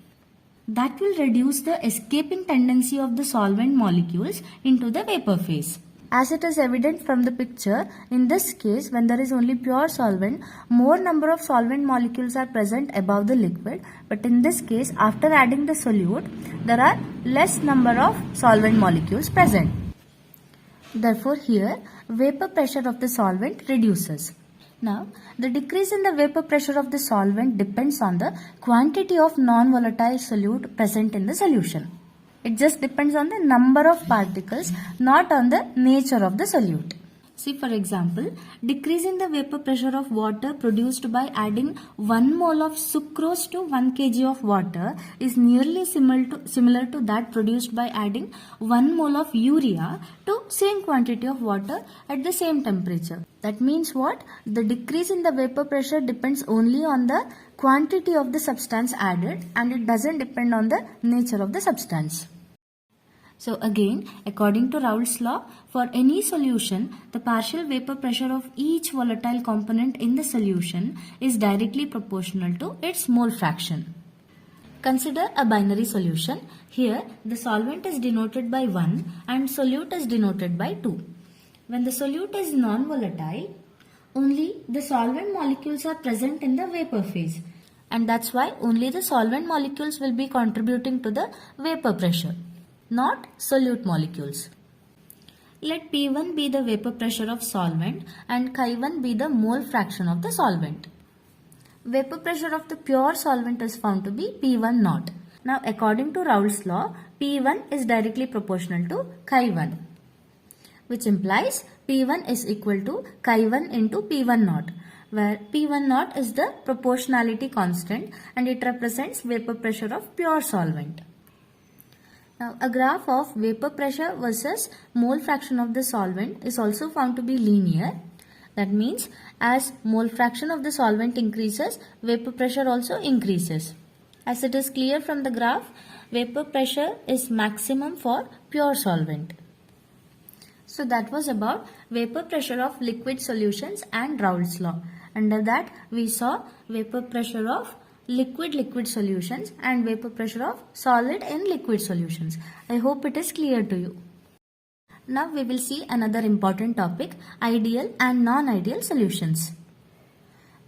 That will reduce the escaping tendency of the solvent molecules into the vapor phase. As it is evident from the picture, in this case when there is only pure solvent, more number of solvent molecules are present above the liquid, but in this case after adding the solute, there are less number of solvent molecules present. Therefore here vapor pressure of the solvent reduces. Now the decrease in the vapor pressure of the solvent depends on the quantity of non-volatile solute present in the solution. It just depends on the number of particles, not on the nature of the solute. See for example, decreasing the vapor pressure of water produced by adding 1 mole of sucrose to 1 kg of water is nearly similar to that produced by adding 1 mole of urea to same quantity of water at the same temperature. That means what? The decrease in the vapor pressure depends only on the quantity of the substance added and it doesn't depend on the nature of the substance. So again, according to Raoult's law, for any solution, the partial vapor pressure of each volatile component in the solution is directly proportional to its mole fraction. Consider a binary solution. Here, the solvent is denoted by 1 and solute is denoted by 2. When the solute is non-volatile, only the solvent molecules are present in the vapor phase, and that's why only the solvent molecules will be contributing to the vapor pressure, not solute molecules. Let P1 be the vapor pressure of solvent and Chi1 be the mole fraction of the solvent. Vapor pressure of the pure solvent is found to be P1 naught. Now according to Raoult's law, P1 is directly proportional to Chi1, which implies P1 is equal to Chi1 into P1 naught, where P1 naught is the proportionality constant and it represents vapor pressure of pure solvent. Now a graph of vapor pressure versus mole fraction of the solvent is also found to be linear. That means as mole fraction of the solvent increases, vapor pressure also increases. As it is clear from the graph, vapor pressure is maximum for pure solvent. So that was about vapor pressure of liquid solutions and Raoult's law. Under that we saw vapor pressure of liquid solutions and vapor pressure of solid in liquid solutions. I hope it is clear to you. Now we will see another important topic, ideal and non-ideal solutions.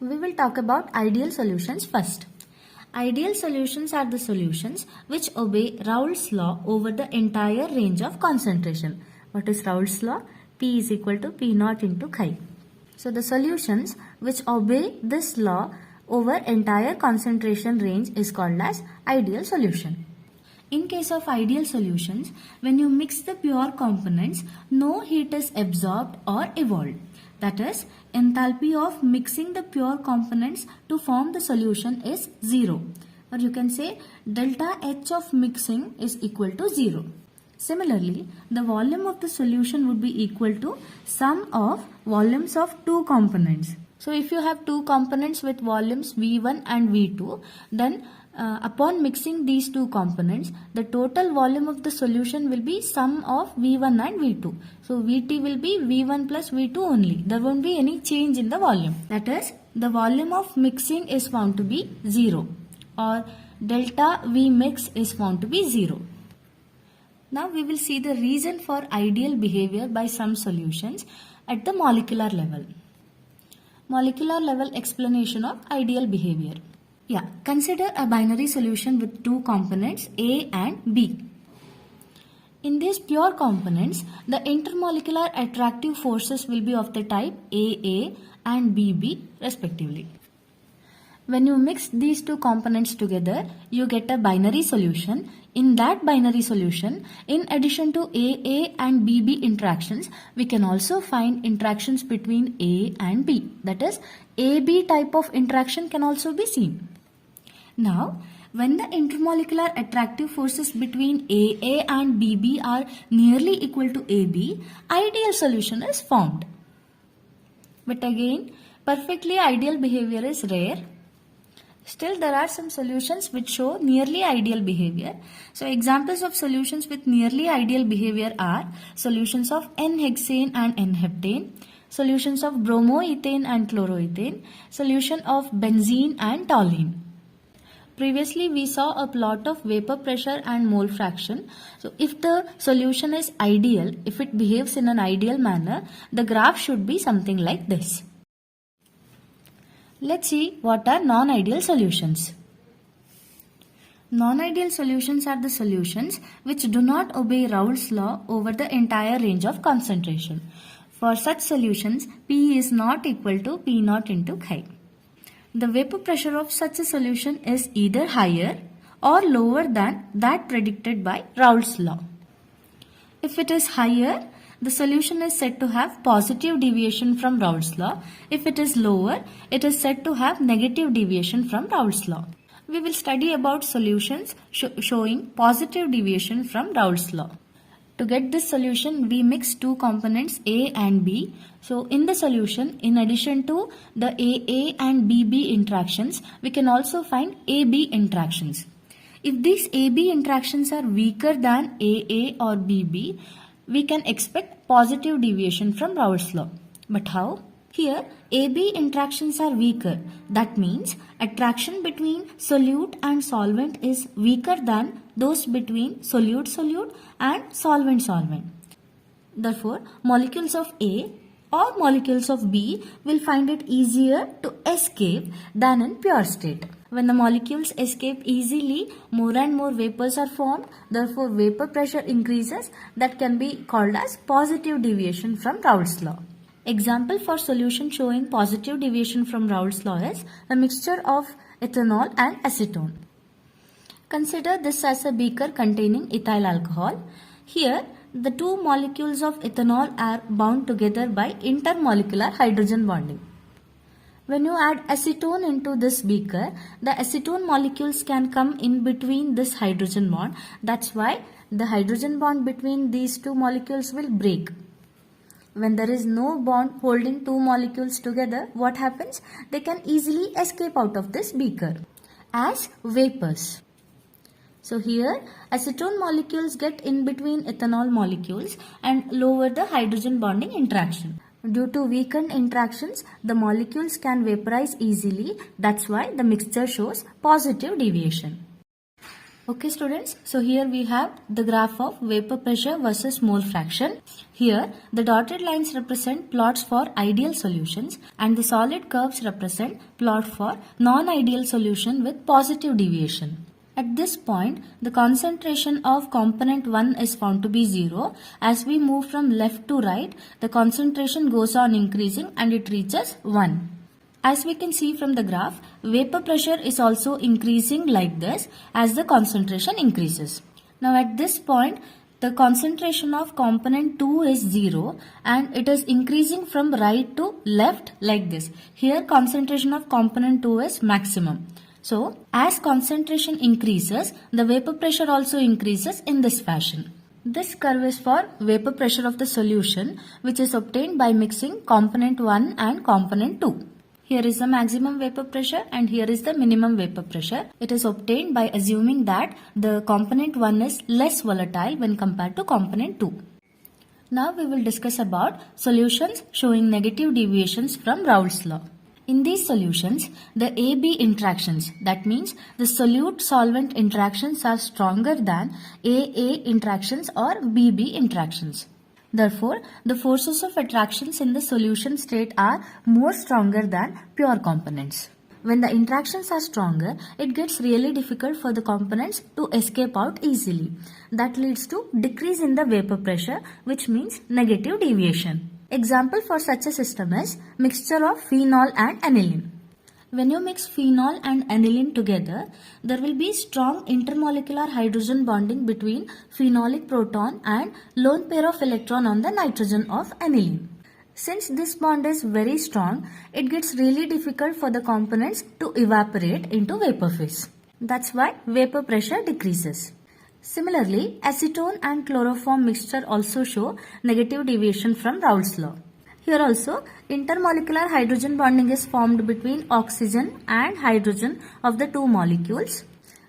We will talk about ideal solutions first. Ideal solutions are the solutions which obey Raoult's law over the entire range of concentration. What is Raoult's law? P is equal to P naught into Chi. So the solutions which obey this law over entire concentration range is called as ideal solution. In case of ideal solutions, when you mix the pure components, no heat is absorbed or evolved. That is, enthalpy of mixing the pure components to form the solution is 0. Or you can say delta H of mixing is equal to 0. Similarly, the volume of the solution would be equal to sum of volumes of two components. So if you have two components with volumes V1 and V2, then upon mixing these two components, the total volume of the solution will be sum of V1 and V2. So Vt will be V1 plus V2 only. There won't be any change in the volume. That is, the volume of mixing is found to be 0, or delta V mix is found to be 0. Now we will see the reason for ideal behavior by some solutions at the molecular level. Molecular level explanation of ideal behavior. Yeah, consider a binary solution with two components A and B. In these pure components, the intermolecular attractive forces will be of the type AA and BB respectively. When you mix these two components together, you get a binary solution. In that binary solution, in addition to AA and BB interactions, we can also find interactions between A and B. That is, AB type of interaction can also be seen. Now, when the intermolecular attractive forces between AA and BB are nearly equal to AB, ideal solution is formed. But again, perfectly ideal behavior is rare. Still, there are some solutions which show nearly ideal behavior. So, examples of solutions with nearly ideal behavior are solutions of N-hexane and N-heptane, solutions of bromoethane and chloroethane, solution of benzene and toluene. Previously, we saw a plot of vapor pressure and mole fraction. So, if the solution is ideal, if it behaves in an ideal manner, the graph should be something like this. Let's see what are non-ideal solutions. Non-ideal solutions are the solutions which do not obey Raoult's law over the entire range of concentration. For such solutions, P is not equal to P naught into Chi. The vapor pressure of such a solution is either higher or lower than that predicted by Raoult's law. If it is higher, the solution is said to have positive deviation from Raoult's law. If it is lower, it is said to have negative deviation from Raoult's law. We will study about solutions showing positive deviation from Raoult's law. To get this solution, we mix two components A and B. So in the solution, in addition to the AA and BB interactions, we can also find AB interactions. If these AB interactions are weaker than AA or BB, we can expect positive deviation from Raoult's law. But how? Here, AB interactions are weaker. That means attraction between solute and solvent is weaker than those between solute-solute and solvent-solvent. Therefore, molecules of A or molecules of B will find it easier to escape than in pure state. When the molecules escape easily, more and more vapors are formed. Therefore, vapor pressure increases. That can be called as positive deviation from Raoult's law. Example for solution showing positive deviation from Raoult's law is a mixture of ethanol and acetone. Consider this as a beaker containing ethyl alcohol. Here, the two molecules of ethanol are bound together by intermolecular hydrogen bonding. When you add acetone into this beaker, the acetone molecules can come in between this hydrogen bond. That's why the hydrogen bond between these two molecules will break. When there is no bond holding two molecules together, what happens? They can easily escape out of this beaker as vapors. So here, acetone molecules get in between ethanol molecules and lower the hydrogen bonding interaction. Due to weakened interactions, the molecules can vaporize easily. That's why the mixture shows positive deviation. Okay students, so here we have the graph of vapor pressure versus mole fraction. Here the dotted lines represent plots for ideal solutions and the solid curves represent plot for non-ideal solution with positive deviation. At this point, the concentration of component 1 is found to be 0. As we move from left to right, the concentration goes on increasing and it reaches 1. As we can see from the graph, vapor pressure is also increasing like this as the concentration increases. Now at this point, the concentration of component 2 is 0 and it is increasing from right to left like this. Here concentration of component 2 is maximum. So, as concentration increases, the vapor pressure also increases in this fashion. This curve is for vapor pressure of the solution, which is obtained by mixing component 1 and component 2. Here is the maximum vapor pressure and here is the minimum vapor pressure. It is obtained by assuming that the component 1 is less volatile when compared to component 2. Now we will discuss about solutions showing negative deviations from Raoult's law. In these solutions, the AB interactions, that means the solute-solvent interactions are stronger than AA interactions or BB interactions. Therefore, the forces of attractions in the solution state are more stronger than pure components. When the interactions are stronger, it gets really difficult for the components to escape out easily. That leads to decrease in the vapor pressure, which means negative deviation. Example for such a system is mixture of phenol and aniline. When you mix phenol and aniline together, there will be strong intermolecular hydrogen bonding between phenolic proton and lone pair of electron on the nitrogen of aniline. Since this bond is very strong, it gets really difficult for the components to evaporate into vapor phase. That's why vapor pressure decreases. Similarly, acetone and chloroform mixture also show negative deviation from Raoult's law. Here also, intermolecular hydrogen bonding is formed between oxygen and hydrogen of the two molecules.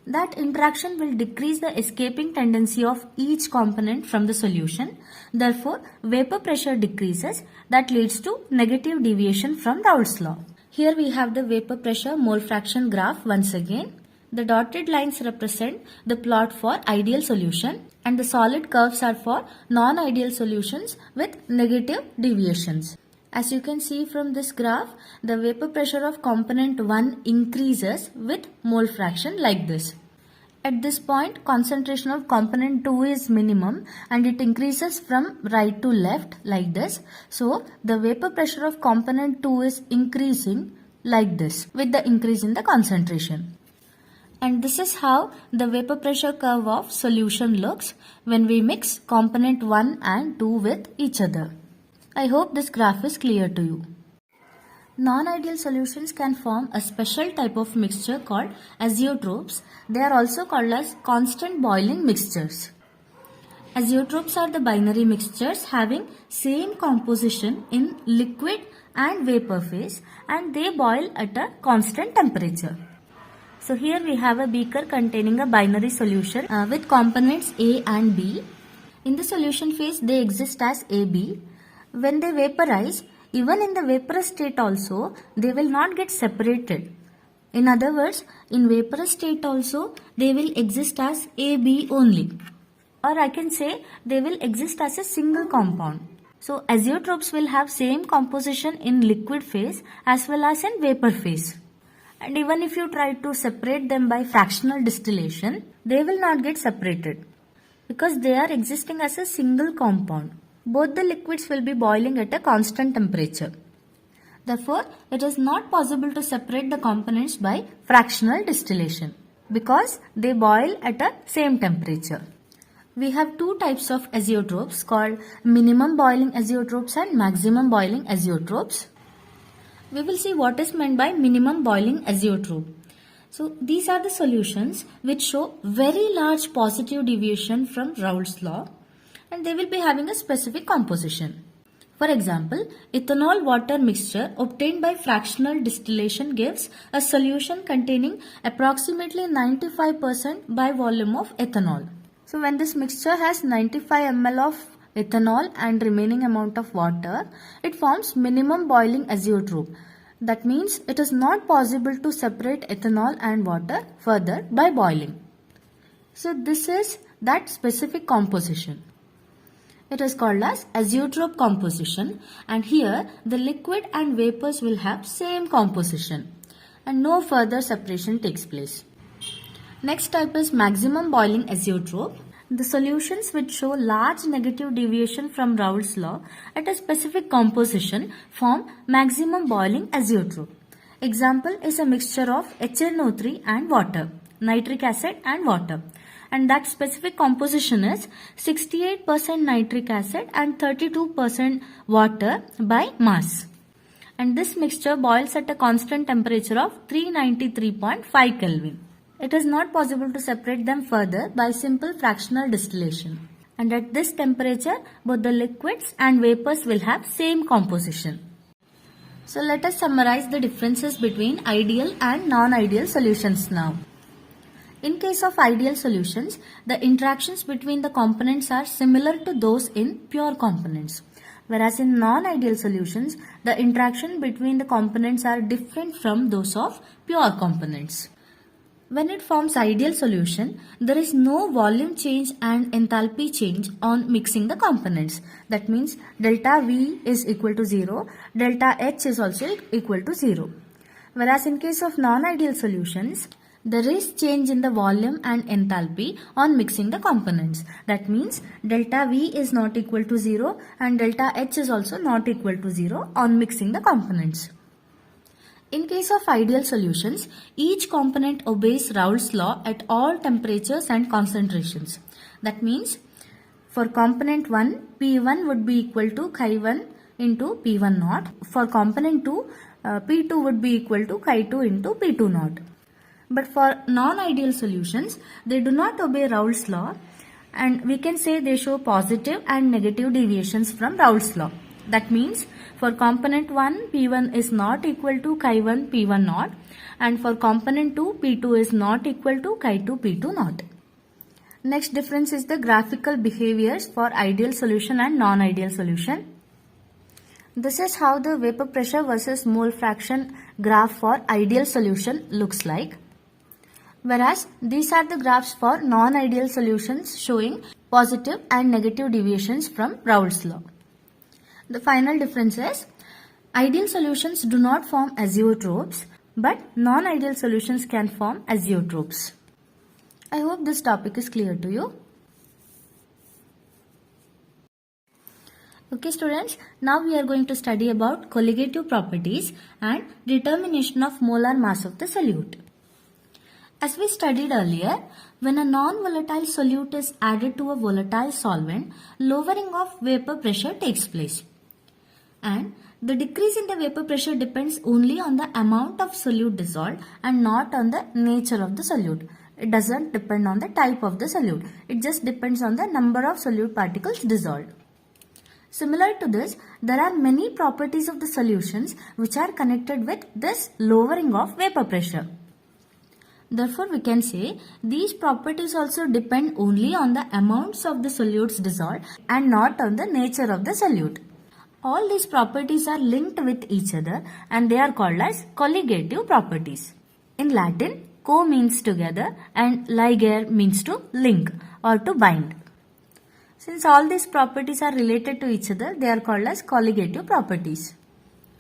That interaction will decrease the escaping tendency of each component from the solution. Therefore, vapor pressure decreases. That leads to negative deviation from Raoult's law. Here we have the vapor pressure mole fraction graph once again. The dotted lines represent the plot for ideal solution and the solid curves are for non-ideal solutions with negative deviations. As you can see from this graph, the vapor pressure of component 1 increases with mole fraction like this. At this point, concentration of component 2 is minimum and it increases from right to left like this. So, the vapor pressure of component 2 is increasing like this with the increase in the concentration. And this is how the vapor pressure curve of solution looks when we mix component 1 and 2 with each other. I hope this graph is clear to you. Non-ideal solutions can form a special type of mixture called azeotropes. They are also called as constant boiling mixtures. Azeotropes are the binary mixtures having same composition in liquid and vapor phase and they boil at a constant temperature. So here we have a beaker containing a binary solution with components A and B. In the solution phase, they exist as AB. When they vaporize, even in the vaporous state also, they will not get separated. In other words, in vaporous state also, they will exist as AB only. Or I can say they will exist as a single compound. So azeotropes will have same composition in liquid phase as well as in vapor phase. And even if you try to separate them by fractional distillation, they will not get separated because they are existing as a single compound. Both the liquids will be boiling at a constant temperature. Therefore, it is not possible to separate the components by fractional distillation because they boil at a same temperature. We have two types of azeotropes called minimum boiling azeotropes and maximum boiling azeotropes. We will see what is meant by minimum boiling azeotrope. So these are the solutions which show very large positive deviation from Raoult's law, and they will be having a specific composition. For example, ethanol water mixture obtained by fractional distillation gives a solution containing approximately 95% by volume of ethanol. So when this mixture has 95 ml of ethanol and remaining amount of water, it forms minimum boiling azeotrope. That means it is not possible to separate ethanol and water further by boiling. So this is that specific composition. It is called as azeotrope composition, and here the liquid and vapors will have same composition and no further separation takes place. Next type is maximum boiling azeotrope. The solutions which show large negative deviation from Raoult's law at a specific composition form maximum boiling azeotrope. Example is a mixture of HNO3 and water, nitric acid and water, and that specific composition is 68% nitric acid and 32% water by mass. And this mixture boils at a constant temperature of 393.5 Kelvin. It is not possible to separate them further by simple fractional distillation. And at this temperature, both the liquids and vapors will have same composition. So let us summarize the differences between ideal and non-ideal solutions now. In case of ideal solutions, the interactions between the components are similar to those in pure components. Whereas in non-ideal solutions, the interaction between the components are different from those of pure components. When it forms ideal solution, there is no volume change and enthalpy change on mixing the components. That means delta V is equal to 0, delta H is also equal to 0. Whereas in case of non-ideal solutions, there is change in the volume and enthalpy on mixing the components. That means delta V is not equal to 0 and delta H is also not equal to 0 on mixing the components. In case of ideal solutions, each component obeys Raoult's law at all temperatures and concentrations. That means for component 1, P1 would be equal to Chi1 into P1 naught. For component 2, P2 would be equal to Chi2 into P2 naught. But for non-ideal solutions, they do not obey Raoult's law, and we can say they show positive and negative deviations from Raoult's law. That means for component 1, P1 is not equal to Chi1 P1 naught, and for component 2, P2 is not equal to Chi2 P2 naught. Next difference is the graphical behaviors for ideal solution and non-ideal solution. This is how the vapor pressure versus mole fraction graph for ideal solution looks like. Whereas these are the graphs for non-ideal solutions showing positive and negative deviations from Raoult's law. The final difference is ideal solutions do not form azeotropes, but non-ideal solutions can form azeotropes. I hope this topic is clear to you. Okay students, now we are going to study about colligative properties and determination of molar mass of the solute. As we studied earlier, when a non-volatile solute is added to a volatile solvent, lowering of vapor pressure takes place. And the decrease in the vapor pressure depends only on the amount of solute dissolved and not on the nature of the solute. It doesn't depend on the type of the solute. It just depends on the number of solute particles dissolved. Similar to this, there are many properties of the solutions which are connected with this lowering of vapor pressure. Therefore, we can say these properties also depend only on the amounts of the solutes dissolved and not on the nature of the solute. All these properties are linked with each other and they are called as colligative properties. In Latin, co means together and ligare means to link or to bind. Since all these properties are related to each other, they are called as colligative properties.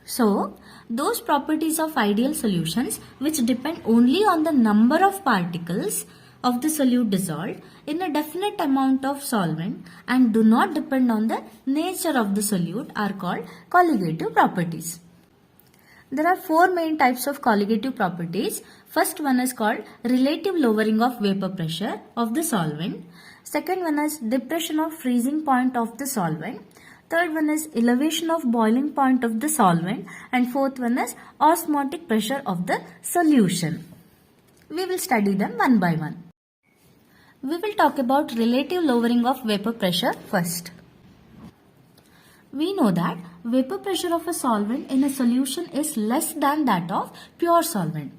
So, those properties of ideal solutions which depend only on the number of particles of the solute dissolved in a definite amount of solvent and do not depend on the nature of the solute are called colligative properties. There are four main types of colligative properties. First one is called relative lowering of vapor pressure of the solvent. Second one is depression of freezing point of the solvent. Third one is elevation of boiling point of the solvent, and fourth one is osmotic pressure of the solution. We will study them one by one. We will talk about relative lowering of vapor pressure first. We know that vapor pressure of a solvent in a solution is less than that of pure solvent.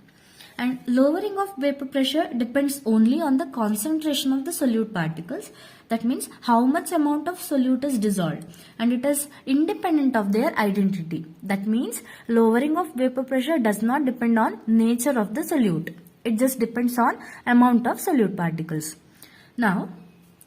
And lowering of vapor pressure depends only on the concentration of the solute particles. That means how much amount of solute is dissolved, and it is independent of their identity. That means lowering of vapor pressure does not depend on nature of the solute. It just depends on amount of solute particles. Now,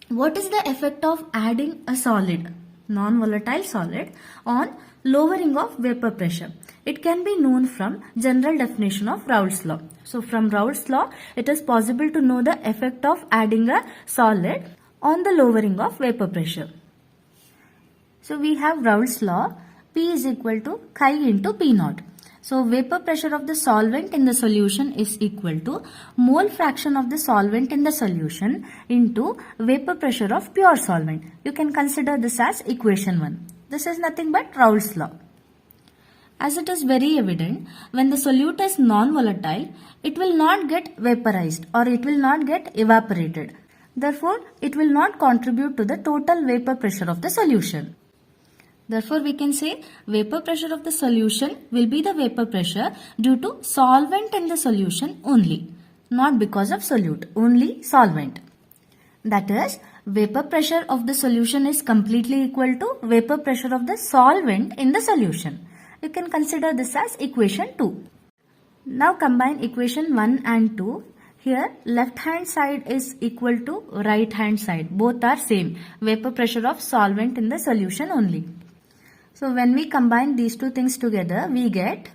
what is the effect of adding a solid, non-volatile solid, on lowering of vapor pressure? It can be known from general definition of Raoult's law. So from Raoult's law, it is possible to know the effect of adding a solid on the lowering of vapor pressure. So we have Raoult's law, P is equal to chi into P naught. So vapor pressure of the solvent in the solution is equal to mole fraction of the solvent in the solution into vapor pressure of pure solvent. You can consider this as equation 1. This is nothing but Raoult's law. As it is very evident, when the solute is non-volatile, it will not get vaporized or it will not get evaporated. Therefore, it will not contribute to the total vapor pressure of the solution. Therefore, we can say vapor pressure of the solution will be the vapor pressure due to solvent in the solution only, not because of solute, only solvent. That is, vapor pressure of the solution is completely equal to vapor pressure of the solvent in the solution. You can consider this as equation 2. Now combine equation 1 and 2. Here left hand side is equal to right hand side. Both are same. Vapor pressure of solvent in the solution only. So when we combine these two things together, we get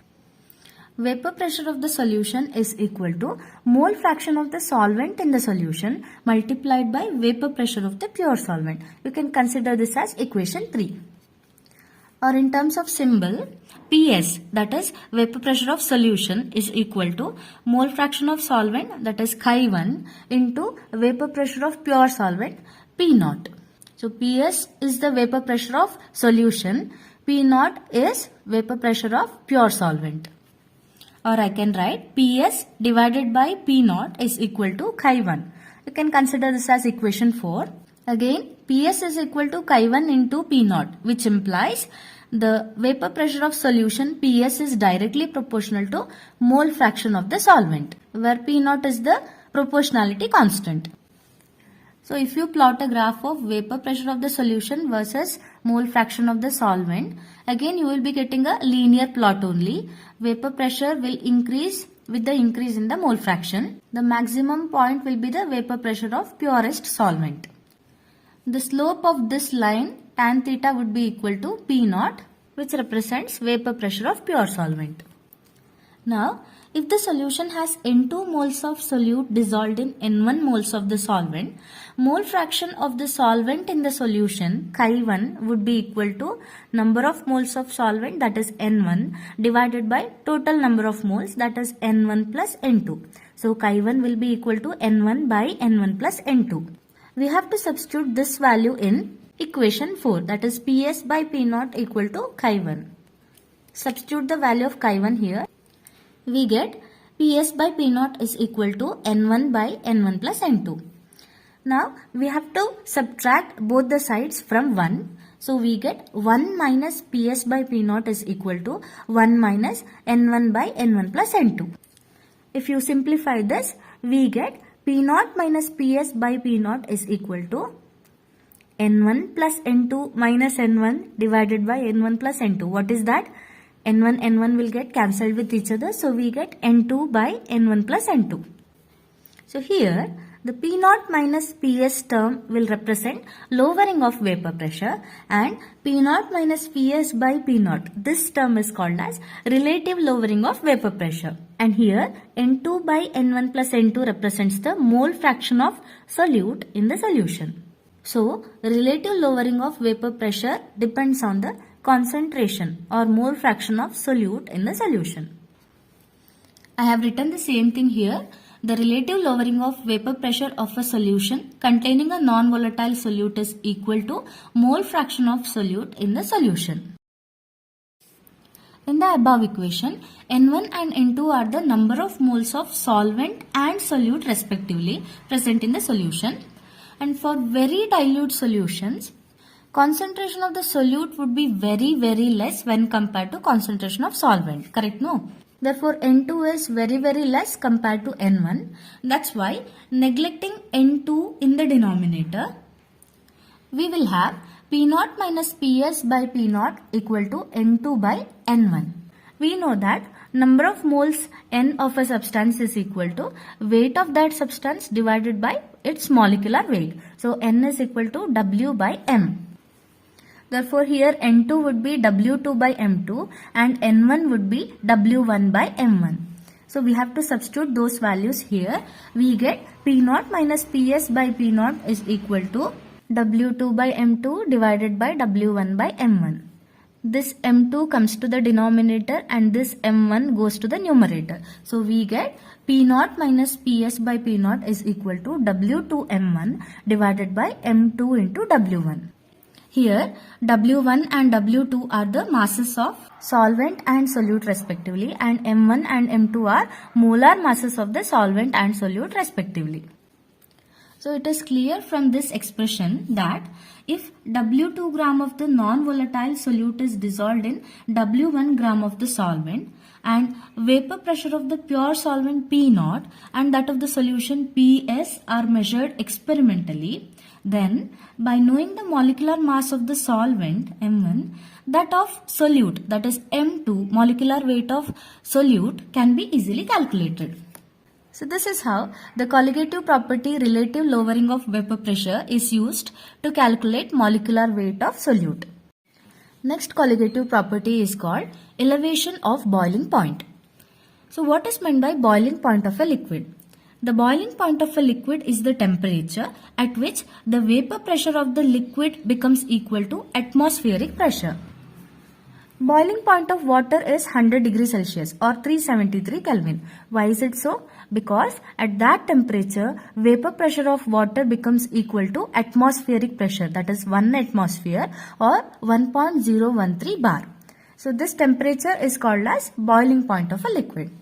vapor pressure of the solution is equal to mole fraction of the solvent in the solution multiplied by vapor pressure of the pure solvent. You can consider this as equation 3. Or in terms of symbol, PS, that is vapor pressure of solution, is equal to mole fraction of solvent, that is chi 1, into vapor pressure of pure solvent, P naught. So PS is the vapor pressure of solution, P naught is vapor pressure of pure solvent. Or I can write PS divided by P naught is equal to chi 1. You can consider this as equation 4. Again, PS is equal to chi 1 into P naught, which implies the vapor pressure of solution PS is directly proportional to mole fraction of the solvent, where P naught is the proportionality constant. So if you plot a graph of vapor pressure of the solution versus mole fraction of the solvent, again you will be getting a linear plot only. Vapor pressure will increase with the increase in the mole fraction. The maximum point will be the vapor pressure of purest solvent. The slope of this line tan theta would be equal to P naught, which represents vapor pressure of pure solvent. Now, if the solution has N2 moles of solute dissolved in N1 moles of the solvent, mole fraction of the solvent in the solution chi 1 would be equal to number of moles of solvent, that is N1, divided by total number of moles, that is N1 plus N2. So chi 1 will be equal to N1 by N1 plus N2. We have to substitute this value in equation 4, that is PS by P naught equal to chi 1. Substitute the value of chi 1 here. We get PS by P naught is equal to N1 by N1 plus N2. Now we have to subtract both the sides from 1. So we get 1 minus PS by P naught is equal to 1 minus N1 by N1 plus N2. If you simplify this, we get P naught minus Ps by P naught is equal to N1 plus N2 minus N1 divided by N1 plus N2. What is that? N1 will get cancelled with each other. So we get N2 by N1 plus N2. So here the P naught minus Ps term will represent lowering of vapor pressure, and P naught minus Ps by P naught, this term is called as relative lowering of vapor pressure. And here N2 by N1 plus N2 represents the mole fraction of solute in the solution. So relative lowering of vapor pressure depends on the concentration or mole fraction of solute in the solution. I have written the same thing here. The relative lowering of vapor pressure of a solution containing a non-volatile solute is equal to mole fraction of solute in the solution. In the above equation, N1 and N2 are the number of moles of solvent and solute respectively present in the solution. And for very dilute solutions, concentration of the solute would be very less when compared to concentration of solvent. Correct? No? Therefore, N2 is very less compared to N1. That's why neglecting N2 in the denominator, we will have P naught minus Ps by P naught equal to N2 by N1. We know that number of moles N of a substance is equal to weight of that substance divided by its molecular weight. So N is equal to W by M. Therefore, here N2 would be W2 by M2 and N1 would be W1 by M1. So we have to substitute those values here. We get P naught minus Ps by P naught is equal to W2 by M2 divided by W1 by M1. This M2 comes to the denominator and this M1 goes to the numerator. So we get P naught minus Ps by P naught is equal to W2 M1 divided by M2 into W1. Here W1 and W2 are the masses of solvent and solute respectively, and M1 and M2 are molar masses of the solvent and solute respectively. So it is clear from this expression that if W2 gram of the non-volatile solute is dissolved in W1 gram of the solvent, and vapor pressure of the pure solvent P naught and that of the solution Ps are measured experimentally, then by knowing the molecular mass of the solvent M1, that of solute, that is M2, molecular weight of solute, can be easily calculated. So this is how the colligative property relative lowering of vapor pressure is used to calculate molecular weight of solute. Next colligative property is called elevation of boiling point. So what is meant by boiling point of a liquid? The boiling point of a liquid is the temperature at which the vapor pressure of the liquid becomes equal to atmospheric pressure. Boiling point of water is 100 degrees Celsius or 373 Kelvin. Why is it so? Because at that temperature, vapor pressure of water becomes equal to atmospheric pressure, that is 1 atmosphere or 1.013 bar. So this temperature is called as boiling point of a liquid.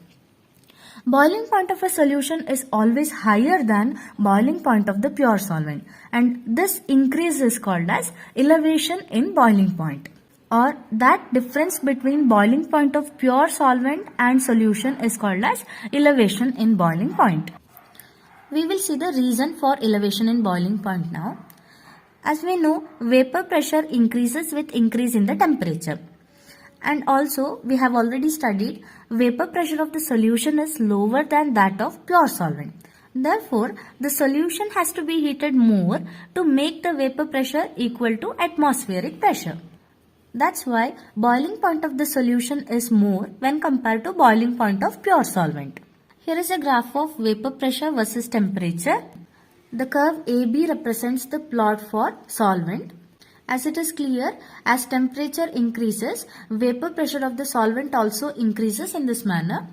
Boiling point of a solution is always higher than boiling point of the pure solvent, and this increase is called as elevation in boiling point, or that difference between boiling point of pure solvent and solution is called as elevation in boiling point. We will see the reason for elevation in boiling point now. As we know, vapor pressure increases with increase in the temperature. And also, we have already studied vapor pressure of the solution is lower than that of pure solvent. Therefore, the solution has to be heated more to make the vapor pressure equal to atmospheric pressure. That's why boiling point of the solution is more when compared to boiling point of pure solvent. Here is a graph of vapor pressure versus temperature. The curve AB represents the plot for solvent. As it is clear, as temperature increases, vapor pressure of the solvent also increases in this manner.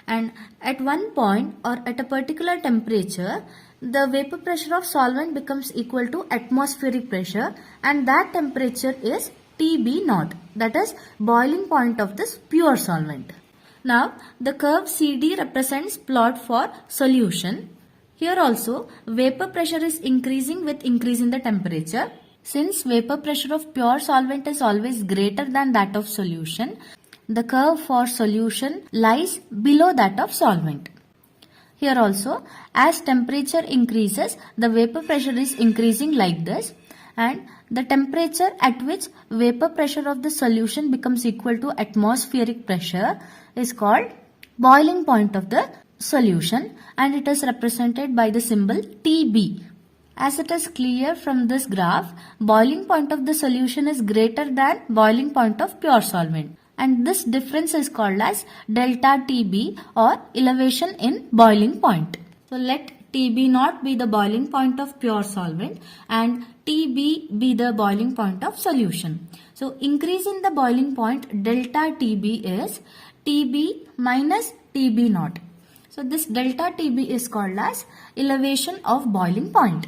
And at one point or at a particular temperature, the vapor pressure of solvent becomes equal to atmospheric pressure, and that temperature is TB naught, that is boiling point of this pure solvent. Now the curve CD represents plot for solution. Here also vapor pressure is increasing with increase in the temperature. Since vapor pressure of pure solvent is always greater than that of solution, the curve for solution lies below that of solvent. Here also, as temperature increases, the vapor pressure is increasing like this, and the temperature at which vapor pressure of the solution becomes equal to atmospheric pressure is called boiling point of the solution, and it is represented by the symbol TB. As it is clear from this graph, boiling point of the solution is greater than boiling point of pure solvent, and this difference is called as delta TB or elevation in boiling point. So let TB naught be the boiling point of pure solvent and TB be the boiling point of solution. So increase in the boiling point delta TB is TB minus TB naught. So this delta TB is called as elevation of boiling point.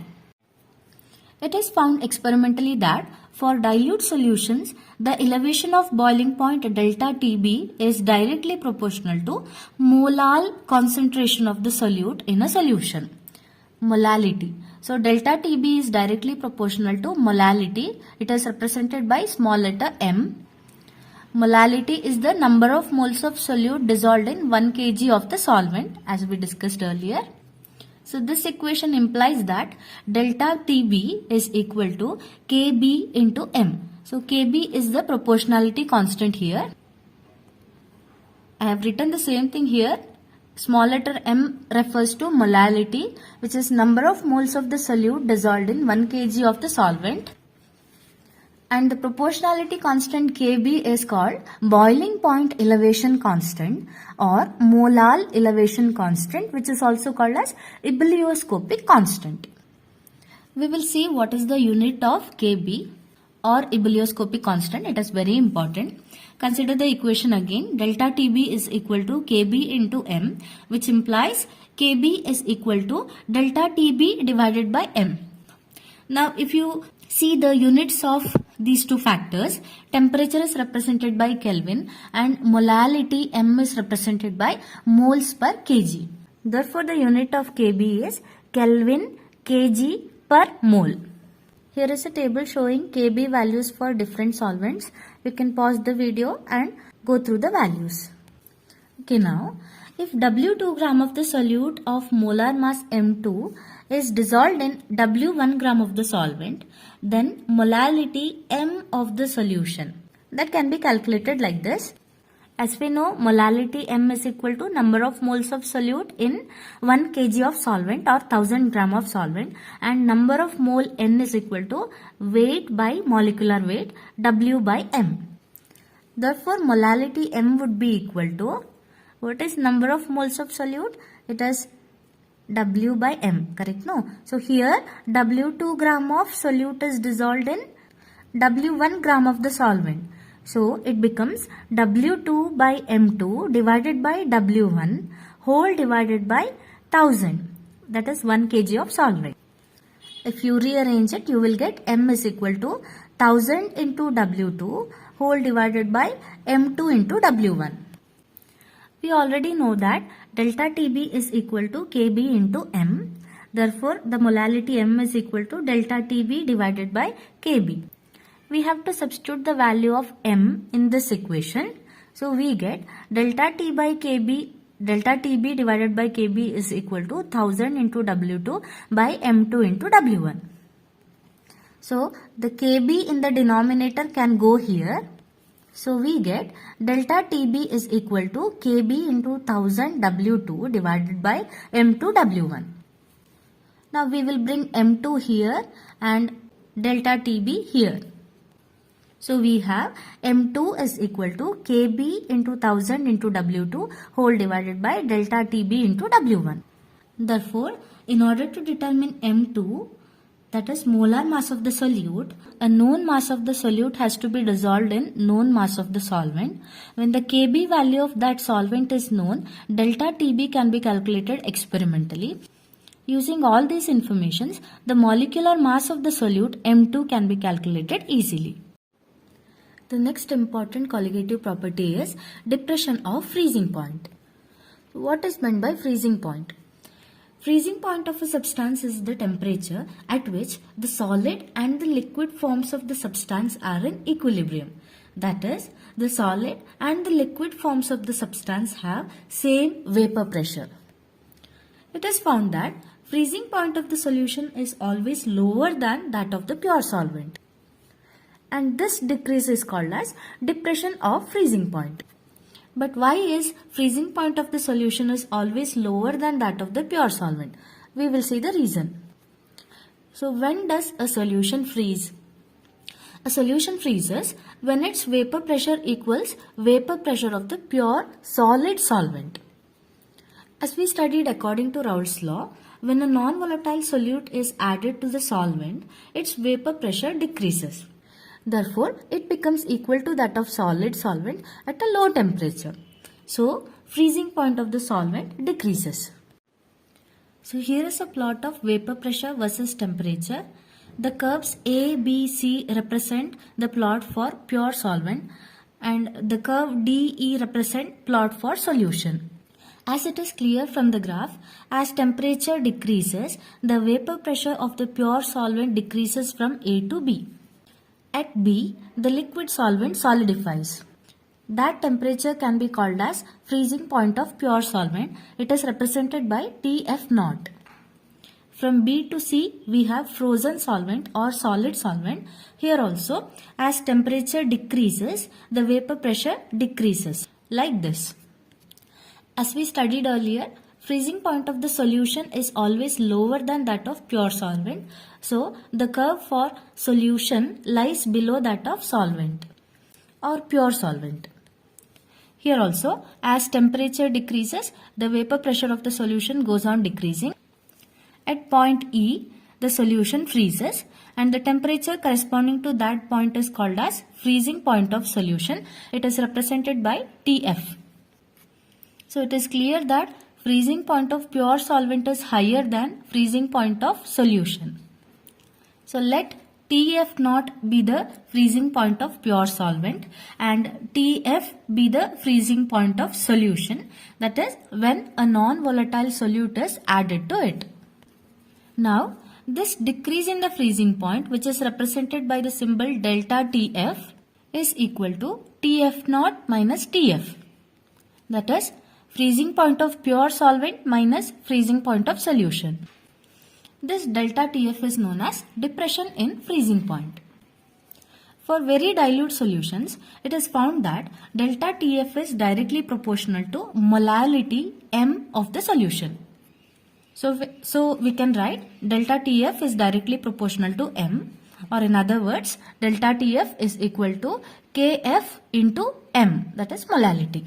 It is found experimentally that for dilute solutions, the elevation of boiling point delta TB is directly proportional to molar concentration of the solute in a solution. Molality. So delta TB is directly proportional to molality. It is represented by small letter m. Molality is the number of moles of solute dissolved in 1 kg of the solvent, as we discussed earlier. So this equation implies that delta TB is equal to Kb into m. So Kb is the proportionality constant here. I have written the same thing here. Small letter m refers to molality, which is number of moles of the solute dissolved in 1 kg of the solvent. And the proportionality constant Kb is called boiling point elevation constant or molar elevation constant, which is also called as ebullioscopic constant. We will see what is the unit of Kb or ebullioscopic constant. It is very important. Consider the equation again. Delta TB is equal to Kb into m, which implies Kb is equal to delta TB divided by m. Now if you see the units of these two factors, temperature is represented by Kelvin and molality m is represented by moles per kg. Therefore, the unit of Kb is Kelvin kg per mole. Here is a table showing Kb values for different solvents. You can pause the video and go through the values. Okay, now if W2 gram of the solute of molar mass M2 is dissolved in W1 gram of the solvent, then molality M of the solution, that can be calculated like this. As we know, molality M is equal to number of moles of solute in 1 kg of solvent or 1000 gram of solvent, and number of mole N is equal to weight by molecular weight W by M. Therefore, molality M would be equal to, what is number of moles of solute? It is W by M, correct? No. So here W2 gram of solute is dissolved in W1 gram of the solvent. So it becomes W2 by M2 divided by W1 whole divided by 1000. That is 1 kg of solvent. If you rearrange it, you will get M is equal to 1000 into W2 whole divided by M2 into W1. We already know that delta TB is equal to Kb into m. Therefore, the molality m is equal to delta TB divided by Kb. We have to substitute the value of m in this equation. So, we get delta T by Kb, delta TB divided by Kb is equal to 1000 into W2 by M2 into W1. So, the Kb in the denominator can go here. So we get delta TB is equal to Kb into 1000 W2 divided by M2 W1. Now we will bring M2 here and delta TB here. So we have M2 is equal to Kb into 1000 into W2 whole divided by delta TB into W1. Therefore, in order to determine M2, that is molar mass of the solute, a known mass of the solute has to be dissolved in known mass of the solvent. When the Kb value of that solvent is known, delta Tb can be calculated experimentally. Using all these informations, the molecular mass of the solute M2 can be calculated easily. The next important colligative property is depression of freezing point. What is meant by freezing point? Freezing point of a substance is the temperature at which the solid and the liquid forms of the substance are in equilibrium. That is, the solid and the liquid forms of the substance have same vapor pressure. It is found that freezing point of the solution is always lower than that of the pure solvent. And this decrease is called as depression of freezing point. But why is freezing point of the solution is always lower than that of the pure solvent? We will see the reason. So when does a solution freeze? A solution freezes when its vapor pressure equals vapor pressure of the pure solid solvent. As we studied according to Raoult's law, when a non-volatile solute is added to the solvent, its vapor pressure decreases. Therefore, it becomes equal to that of solid solvent at a low temperature. So, freezing point of the solvent decreases. So, here is a plot of vapor pressure versus temperature. The curves A, B, C represent the plot for pure solvent and the curve D, E represent plot for solution. As it is clear from the graph, as temperature decreases, the vapor pressure of the pure solvent decreases from A to B. At B, the liquid solvent solidifies. That temperature can be called as freezing point of pure solvent. It is represented by Tf0. From B to C, we have frozen solvent or solid solvent. Here also, as temperature decreases, the vapor pressure decreases, like this. As we studied earlier, freezing point of the solution is always lower than that of pure solvent. So, the curve for solution lies below that of solvent or pure solvent. Here also, as temperature decreases, the vapor pressure of the solution goes on decreasing. At point E, the solution freezes and the temperature corresponding to that point is called as freezing point of solution. It is represented by Tf. So it is clear that freezing point of pure solvent is higher than freezing point of solution. So let Tf0 be the freezing point of pure solvent and Tf be the freezing point of solution, that is when a non-volatile solute is added to it. Now this decrease in the freezing point, which is represented by the symbol delta Tf, is equal to Tf0 minus Tf, that is freezing point of pure solvent minus freezing point of solution. This delta Tf is known as depression in freezing point. For very dilute solutions, it is found that delta Tf is directly proportional to molality M of the solution. So we can write delta Tf is directly proportional to M, or in other words, delta Tf is equal to Kf into M, that is molality.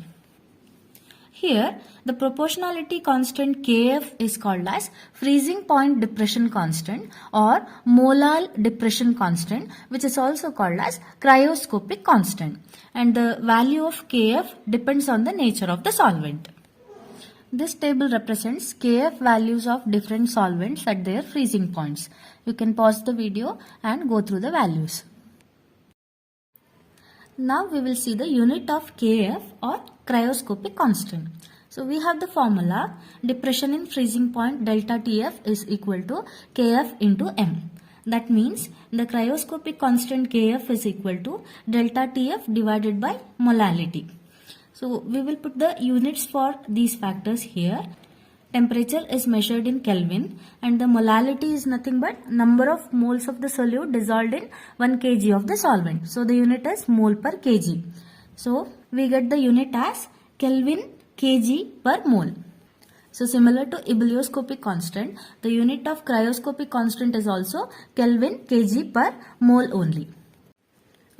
Here, the proportionality constant Kf is called as freezing point depression constant or molar depression constant, which is also called as cryoscopic constant. And the value of Kf depends on the nature of the solvent. This table represents Kf values of different solvents at their freezing points. You can pause the video and go through the values. Now we will see the unit of Kf or cryoscopic constant. So we have the formula depression in freezing point delta Tf is equal to Kf into M. That means the cryoscopic constant Kf is equal to delta Tf divided by molality. So we will put the units for these factors here. Temperature is measured in Kelvin and the molality is nothing but number of moles of the solute dissolved in 1 kg of the solvent. So the unit is mole per kg. So we get the unit as Kelvin kg per mole. So similar to ebullioscopic constant, the unit of cryoscopic constant is also Kelvin kg per mole only.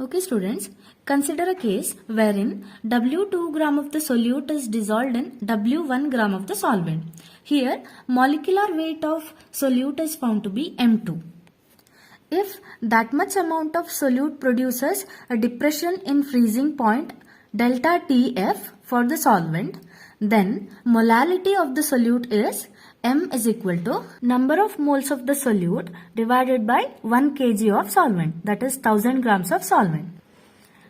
Okay students, consider a case wherein W2 gram of the solute is dissolved in W1 gram of the solvent. Here, molecular weight of solute is found to be M2. If that much amount of solute produces a depression in freezing point delta Tf for the solvent, then molality of the solute is M is equal to number of moles of the solute divided by 1 kg of solvent, that is 1000 grams of solvent.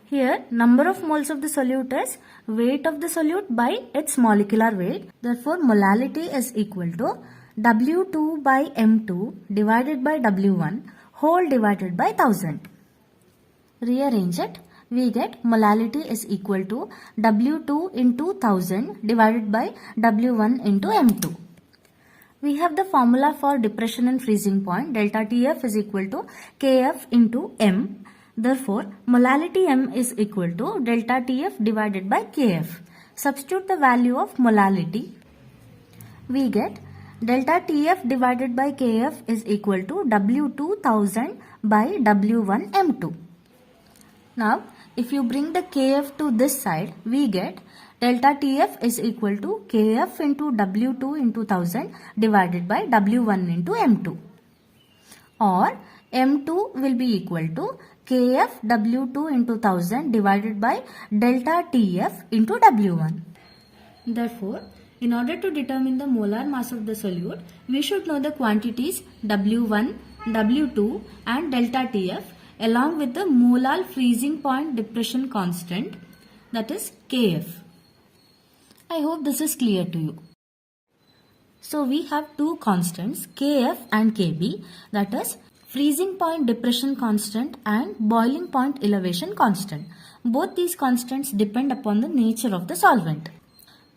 Here number of moles of the solute is weight of the solute by its molecular weight. Therefore molality is equal to W2 by M2 divided by W1 whole divided by 1000. Rearrange it. We get molality is equal to W2 into 1000 divided by W1 into M2. We have the formula for depression and freezing point. Delta TF is equal to Kf into m. Therefore, molality m is equal to delta TF divided by Kf. Substitute the value of molality. We get delta TF divided by Kf is equal to W2000 by W1 M2. Now, if you bring the Kf to this side, we get delta TF is equal to Kf into W2 into 1000 divided by W1 into M2. Or M2 will be equal to Kf W2 into 1000 divided by delta TF into W1. Therefore, in order to determine the molar mass of the solute, we should know the quantities W1, W2 and delta TF along with the molar freezing point depression constant, that is Kf. I hope this is clear to you. So we have two constants Kf and Kb, that is freezing point depression constant and boiling point elevation constant. Both these constants depend upon the nature of the solvent.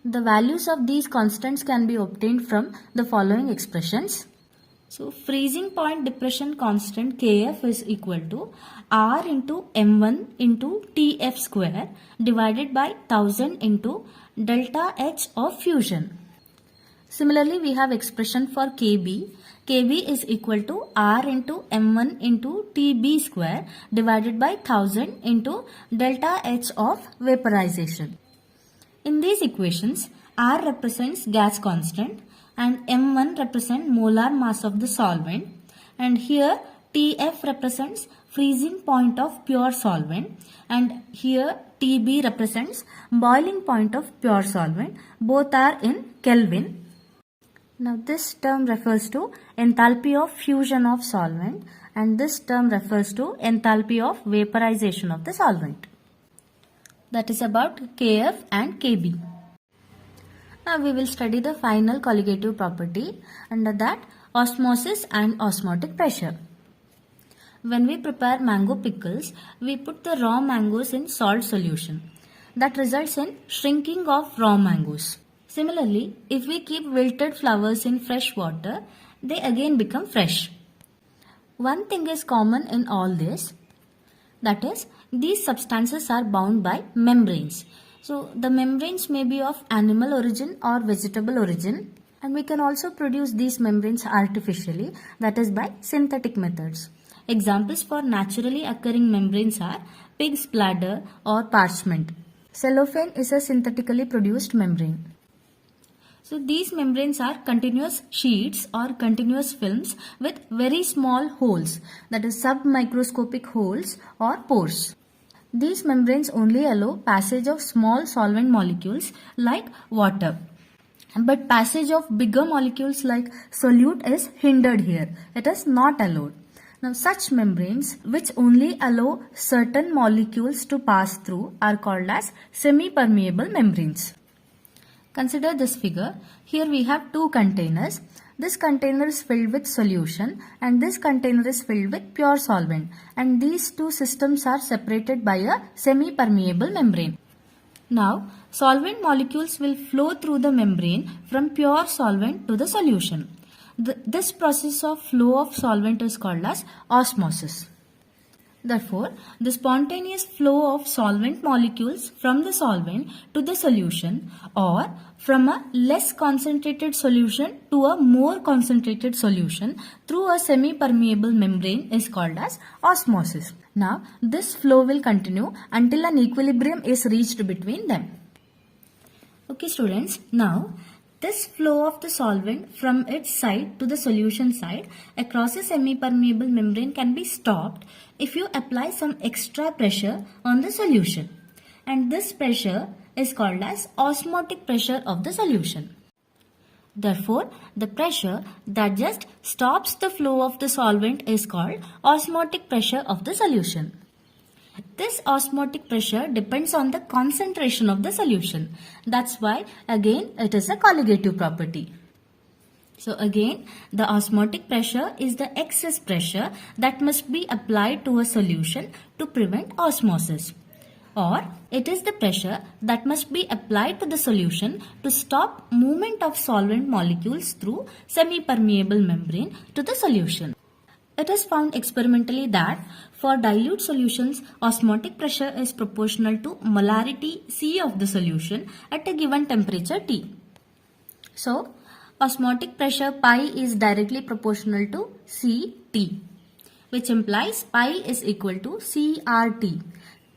The values of these constants can be obtained from the following expressions. So freezing point depression constant Kf is equal to R into M1 into Tf square divided by 1000 into delta H of fusion. Similarly, we have expression for Kb. Kb is equal to R into M1 into Tb square divided by 1000 into delta H of vaporization. In these equations, R represents gas constant and M1 represents molar mass of the solvent, and here Tf represents freezing point of pure solvent, and here Tb represents boiling point of pure solvent. Both are in Kelvin. Now this term refers to enthalpy of fusion of solvent and this term refers to enthalpy of vaporization of the solvent. That is about Kf and Kb. Now we will study the final colligative property, under that osmosis and osmotic pressure. When we prepare mango pickles, we put the raw mangoes in salt solution. That results in shrinking of raw mangoes. Similarly, if we keep wilted flowers in fresh water, they again become fresh. One thing is common in all this, that is, these substances are bound by membranes. So the membranes may be of animal origin or vegetable origin, and we can also produce these membranes artificially, that is by synthetic methods. Examples for naturally occurring membranes are pig's bladder or parchment. Cellophane is a synthetically produced membrane. So these membranes are continuous sheets or continuous films with very small holes, that is submicroscopic holes or pores. These membranes only allow passage of small solvent molecules like water. But passage of bigger molecules like solute is hindered here. It is not allowed. Now such membranes which only allow certain molecules to pass through are called as semi-permeable membranes. Consider this figure. Here we have two containers. This container is filled with solution and this container is filled with pure solvent, and these two systems are separated by a semi-permeable membrane. Now, solvent molecules will flow through the membrane from pure solvent to the solution. This process of flow of solvent is called as osmosis. Therefore, the spontaneous flow of solvent molecules from the solvent to the solution or from a less concentrated solution to a more concentrated solution through a semi-permeable membrane is called as osmosis. Now, this flow will continue until an equilibrium is reached between them. Okay students, now this flow of the solvent from its side to the solution side across a semi-permeable membrane can be stopped if you apply some extra pressure on the solution, and this pressure is called as osmotic pressure of the solution. Therefore, the pressure that just stops the flow of the solvent is called osmotic pressure of the solution. This osmotic pressure depends on the concentration of the solution. That's why again it is a colligative property. So again, the osmotic pressure is the excess pressure that must be applied to a solution to prevent osmosis. or it is the pressure that must be applied to the solution to stop movement of solvent molecules through semi-permeable membrane to the solution. It is found experimentally that for dilute solutions, osmotic pressure is proportional to molarity C of the solution at a given temperature T. So, osmotic pressure pi is directly proportional to Ct, which implies pi is equal to CRT.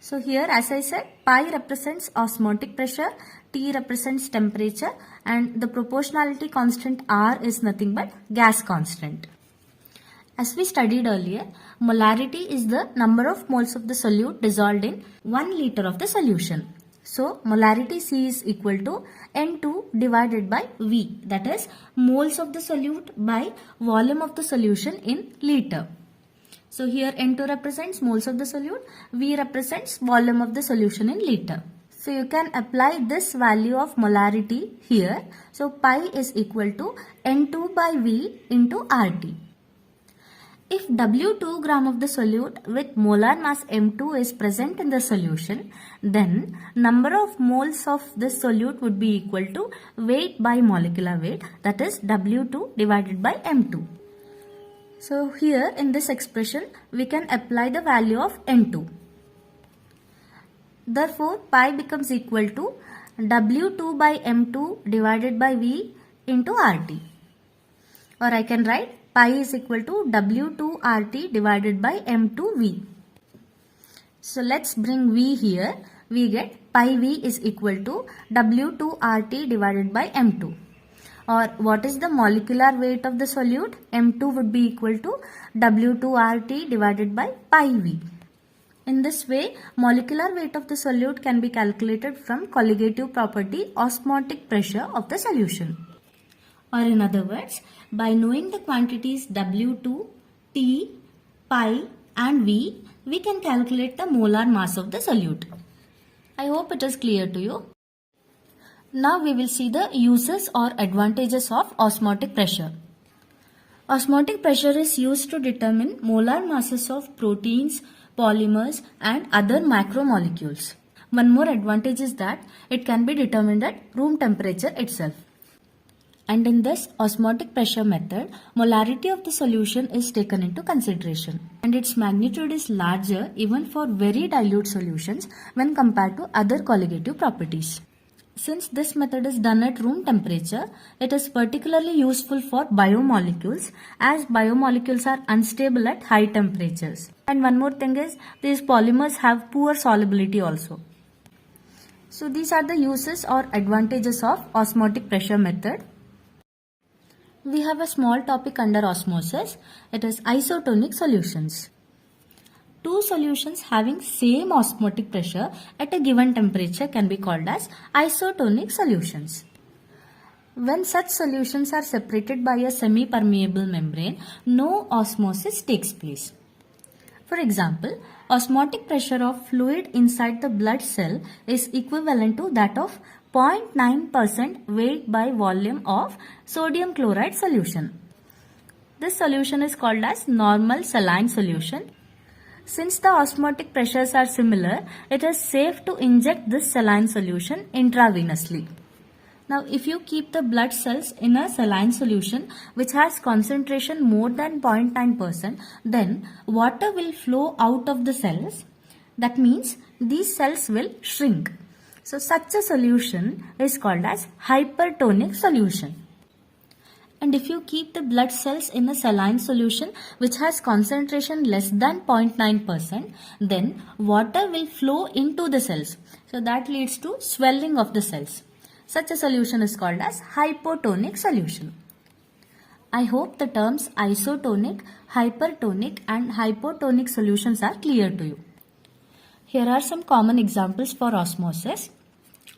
So here, as I said, pi represents osmotic pressure, T represents temperature, and the proportionality constant R is nothing but gas constant. As we studied earlier, molarity is the number of moles of the solute dissolved in 1 liter of the solution. So, molarity C is equal to N2 divided by V, that is moles of the solute by volume of the solution in liter. So, here N2 represents moles of the solute, V represents volume of the solution in liter. So, you can apply this value of molarity here. So, pi is equal to N2 by V into RT. If W2 gram of the solute with molar mass M2 is present in the solution, then number of moles of this solute would be equal to weight by molecular weight, that is W2 divided by M2. So here in this expression we can apply the value of N2. Therefore pi becomes equal to W2 by M2 divided by V into RT. Or I can write pi is equal to W2 RT divided by M2 V. So let's bring V here. We get pi V is equal to W2 RT divided by M2. Or what is the molecular weight of the solute? M2 would be equal to W2 RT divided by pi V. In this way, molecular weight of the solute can be calculated from colligative property osmotic pressure of the solution. Or in other words, by knowing the quantities W2, T, pi and V, we can calculate the molar mass of the solute. I hope it is clear to you. Now we will see the uses or advantages of osmotic pressure. Osmotic pressure is used to determine molar masses of proteins, polymers and other macromolecules. One more advantage is that it can be determined at room temperature itself. And in this osmotic pressure method, molarity of the solution is taken into consideration and its magnitude is larger even for very dilute solutions when compared to other colligative properties. Since this method is done at room temperature, it is particularly useful for biomolecules as biomolecules are unstable at high temperatures. And one more thing is these polymers have poor solubility also. So these are the uses or advantages of osmotic pressure method. We have a small topic under osmosis. It is isotonic solutions. Two solutions having same osmotic pressure at a given temperature can be called as isotonic solutions. When such solutions are separated by a semi-permeable membrane, no osmosis takes place. For example, osmotic pressure of fluid inside the blood cell is equivalent to that of 0.9% weight by volume of sodium chloride solution. This solution is called as normal saline solution. Since the osmotic pressures are similar, it is safe to inject this saline solution intravenously. Now, if you keep the blood cells in a saline solution which has concentration more than 0.9%, then water will flow out of the cells. That means these cells will shrink. So, such a solution is called as hypertonic solution. And if you keep the blood cells in a saline solution which has concentration less than 0.9%, then water will flow into the cells. So, that leads to swelling of the cells. Such a solution is called as hypotonic solution. I hope the terms isotonic, hypertonic and hypotonic solutions are clear to you. Here are some common examples for osmosis.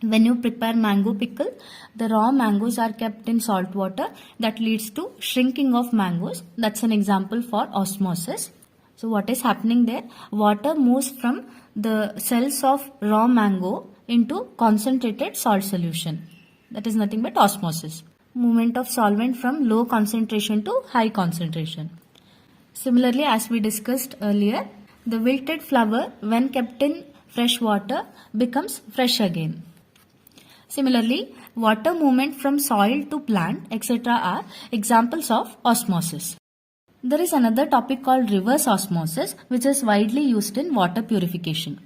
When you prepare mango pickle, the raw mangoes are kept in salt water. That leads to shrinking of mangoes. That's an example for osmosis. So what is happening there? Water moves from the cells of raw mango into concentrated salt solution. That is nothing but osmosis. Movement of solvent from low concentration to high concentration. Similarly, as we discussed earlier, the wilted flower when kept in fresh water becomes fresh again. Similarly, water movement from soil to plant, etc. are examples of osmosis. There is another topic called reverse osmosis, which is widely used in water purification.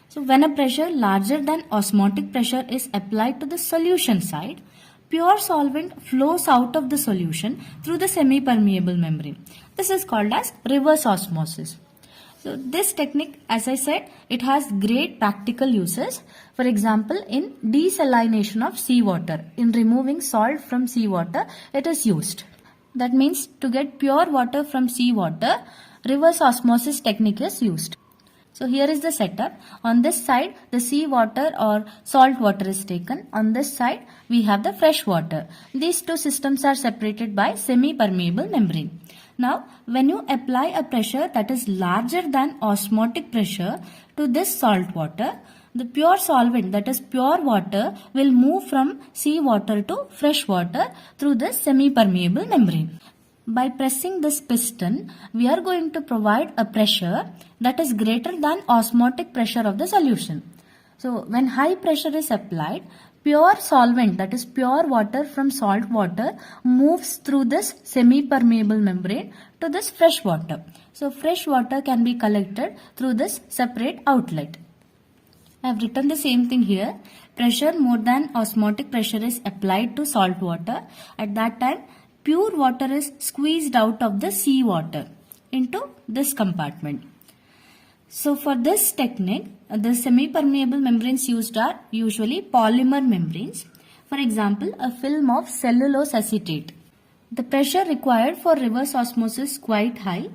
So when a pressure larger than osmotic pressure is applied to the solution side, pure solvent flows out of the solution through the semi-permeable membrane. This is called as reverse osmosis. So this technique, as I said, it has great practical uses. For example, in desalination of seawater, in removing salt from seawater, it is used. That means to get pure water from seawater, reverse osmosis technique is used. So here is the setup. On this side, the seawater or salt water is taken. On this side, we have the fresh water. These two systems are separated by semi-permeable membrane. Now, when you apply a pressure that is larger than osmotic pressure to this salt water, the pure solvent, that is pure water, will move from seawater to fresh water through this semi-permeable membrane. By pressing this piston, we are going to provide a pressure that is greater than osmotic pressure of the solution. So, when high pressure is applied, pure solvent, that is pure water from salt water, moves through this semi-permeable membrane to this fresh water. So, fresh water can be collected through this separate outlet. I have written the same thing here. Pressure more than osmotic pressure is applied to salt water. At that time, pure water is squeezed out of the seawater into this compartment. So for this technique, the semi-permeable membranes used are usually polymer membranes. For example, a film of cellulose acetate. The pressure required for reverse osmosis is quite high.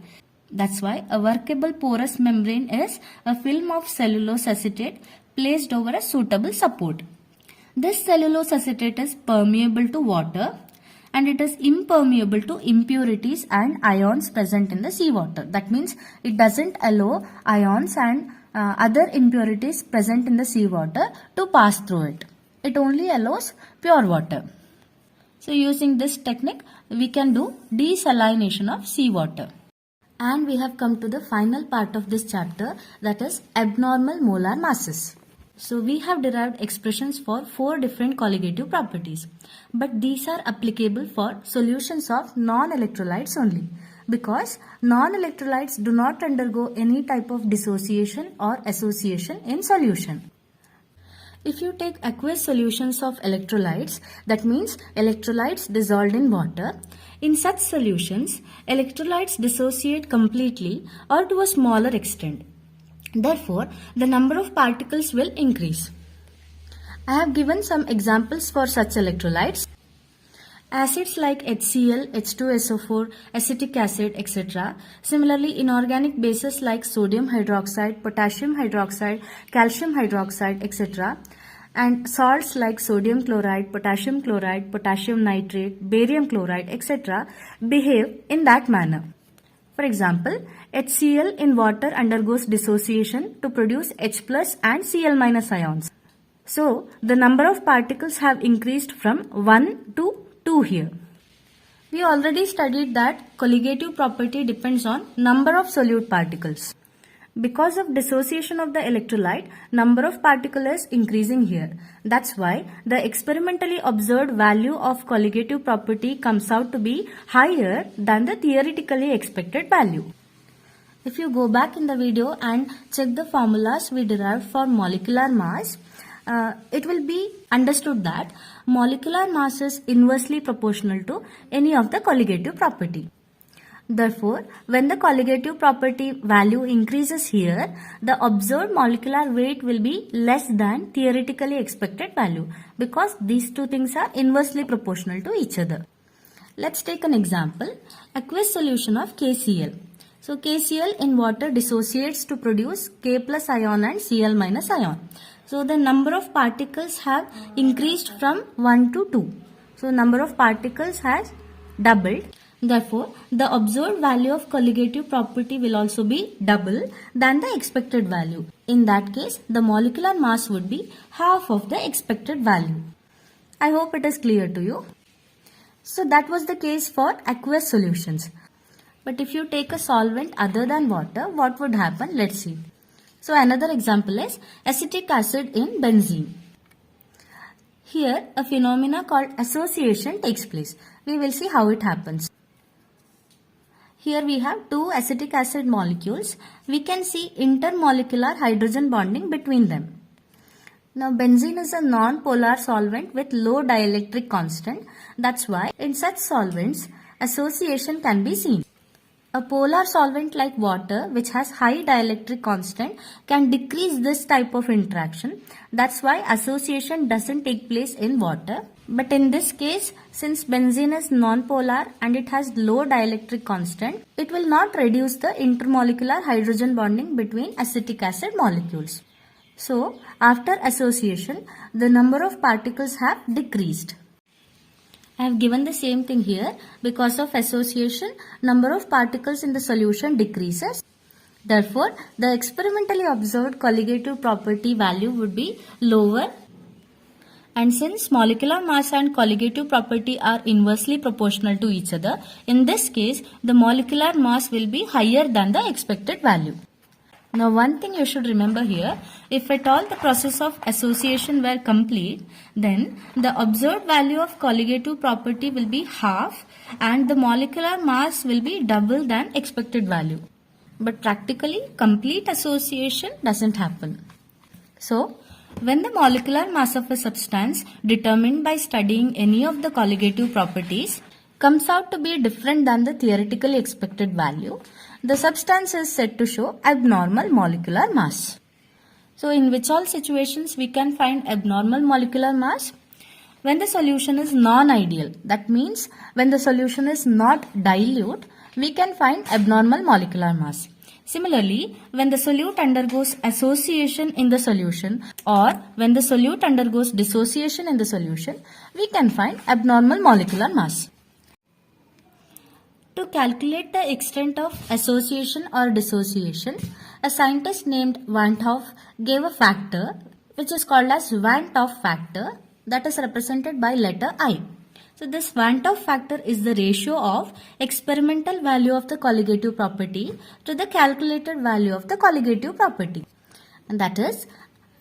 That's why a workable porous membrane is a film of cellulose acetate placed over a suitable support. This cellulose acetate is permeable to water and it is impermeable to impurities and ions present in the seawater. That means it doesn't allow ions and other impurities present in the seawater to pass through it. It only allows pure water. So using this technique, we can do desalination of seawater. And we have come to the final part of this chapter, that is abnormal molar masses. So we have derived expressions for 4 different colligative properties, but these are applicable for solutions of non-electrolytes only, because non-electrolytes do not undergo any type of dissociation or association in solution. If you take aqueous solutions of electrolytes, that means electrolytes dissolved in water, in such solutions, electrolytes dissociate completely or to a smaller extent. Therefore, the number of particles will increase. I have given some examples for such electrolytes. Acids like HCl, H2SO4, acetic acid, etc. Similarly, inorganic bases like sodium hydroxide, potassium hydroxide, calcium hydroxide, etc. And salts like sodium chloride, potassium nitrate, barium chloride, etc. behave in that manner. For example, HCl in water undergoes dissociation to produce H plus and Cl minus ions. So, the number of particles have increased from 1 to 2 here. We already studied that colligative property depends on number of solute particles. Because of dissociation of the electrolyte, number of particles is increasing here. That's why the experimentally observed value of colligative property comes out to be higher than the theoretically expected value. If you go back in the video and check the formulas we derived for molecular mass, it will be understood that molecular mass is inversely proportional to any of the colligative property. Therefore, when the colligative property value increases here, the observed molecular weight will be less than theoretically expected value, because these two things are inversely proportional to each other. Let's take an example, aqueous solution of KCl. So KCl in water dissociates to produce K plus ion and Cl minus ion. So the number of particles have increased from 1 to 2. So number of particles has doubled. Therefore, the observed value of colligative property will also be double than the expected value. In that case, the molecular mass would be half of the expected value. I hope it is clear to you. So that was the case for aqueous solutions. But if you take a solvent other than water, what would happen? Let's see. So another example is acetic acid in benzene. Here a phenomena called association takes place. We will see how it happens. Here we have two acetic acid molecules. We can see intermolecular hydrogen bonding between them. Now benzene is a non-polar solvent with low dielectric constant. That's why in such solvents association can be seen. A polar solvent like water which has high dielectric constant can decrease this type of interaction. That's why association doesn't take place in water. But in this case, since benzene is non-polar and it has low dielectric constant, it will not reduce the intermolecular hydrogen bonding between acetic acid molecules. So, after association, the number of particles have decreased. I have given the same thing here. Because of association, number of particles in the solution decreases. Therefore, the experimentally observed colligative property value would be lower. And since molecular mass and colligative property are inversely proportional to each other, in this case, the molecular mass will be higher than the expected value. Now one thing you should remember here, if at all the process of association were complete, then the observed value of colligative property will be half and the molecular mass will be double than expected value. But practically complete association doesn't happen. So when the molecular mass of a substance determined by studying any of the colligative properties comes out to be different than the theoretically expected value, the substance is said to show abnormal molecular mass. So in which all situations we can find abnormal molecular mass? When the solution is non-ideal, that means when the solution is not dilute, we can find abnormal molecular mass. Similarly, when the solute undergoes association in the solution or when the solute undergoes dissociation in the solution, we can find abnormal molecular mass. To calculate the extent of association or dissociation, a scientist named Van't Hoff gave a factor which is called as Van't Hoff factor, that is represented by letter I. So this Van't Hoff factor is the ratio of experimental value of the colligative property to the calculated value of the colligative property. And that is,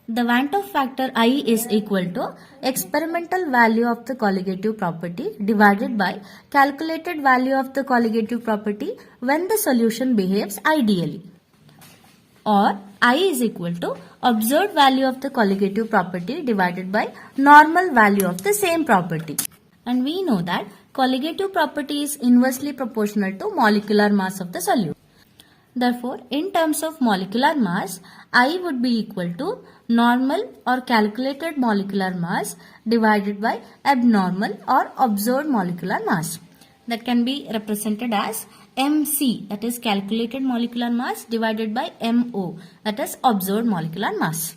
the Van't Hoff factor I is equal to experimental value of the colligative property divided by calculated value of the colligative property when the solution behaves ideally. Or I is equal to observed value of the colligative property divided by normal value of the same property. And we know that colligative property is inversely proportional to molecular mass of the solute. Therefore, in terms of molecular mass, I would be equal to normal or calculated molecular mass divided by abnormal or observed molecular mass. That can be represented as MC, that is calculated molecular mass, divided by MO, that is observed molecular mass.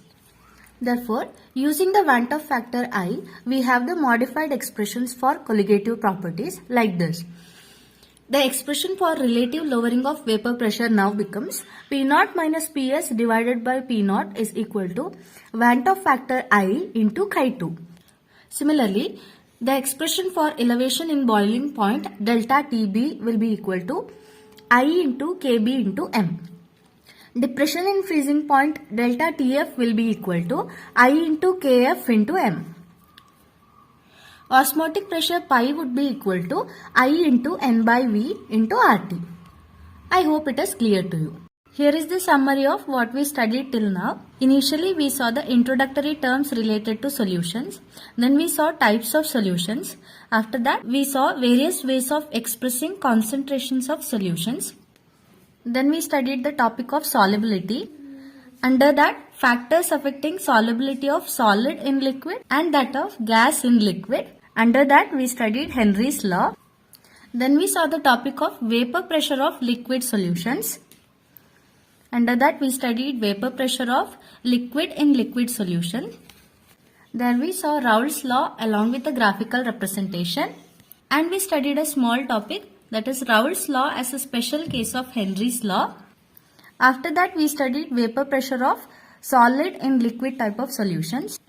Therefore, using the Van't Hoff factor I, we have the modified expressions for colligative properties like this. The expression for relative lowering of vapor pressure now becomes P0 minus Ps divided by P0 is equal to Van't Hoff factor I into Chi2. Similarly, the expression for elevation in boiling point delta Tb will be equal to I into Kb into M. Depression in freezing point delta Tf will be equal to I into Kf into M. Osmotic pressure pi would be equal to I into N by V into RT. I hope it is clear to you. Here is the summary of what we studied till now. Initially we saw the introductory terms related to solutions. Then we saw types of solutions. After that we saw various ways of expressing concentrations of solutions. Then we studied the topic of solubility. Under that, factors affecting solubility of solid in liquid and that of gas in liquid. Under that, we studied Henry's law. Then we saw the topic of vapor pressure of liquid solutions. Under that, we studied vapor pressure of liquid in liquid solution. There we saw Raoult's law along with the graphical representation. And we studied a small topic, that is Raoult's law as a special case of Henry's law. After that, we studied vapor pressure of solid in liquid type of solutions.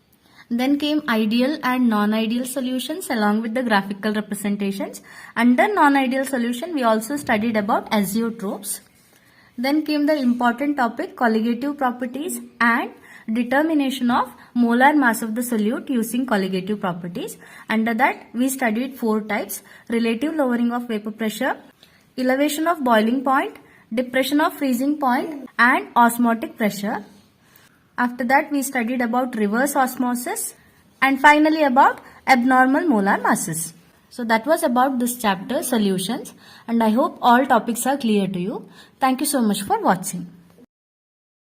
Then came ideal and non-ideal solutions along with the graphical representations. Under non-ideal solution, we also studied about azeotropes. Then came the important topic colligative properties and determination of molar mass of the solute using colligative properties. Under that we studied 4 types: relative lowering of vapor pressure, elevation of boiling point, depression of freezing point, and osmotic pressure. After that we studied about reverse osmosis and finally about abnormal molar masses. So that was about this chapter solutions, and I hope all topics are clear to you. Thank you so much for watching.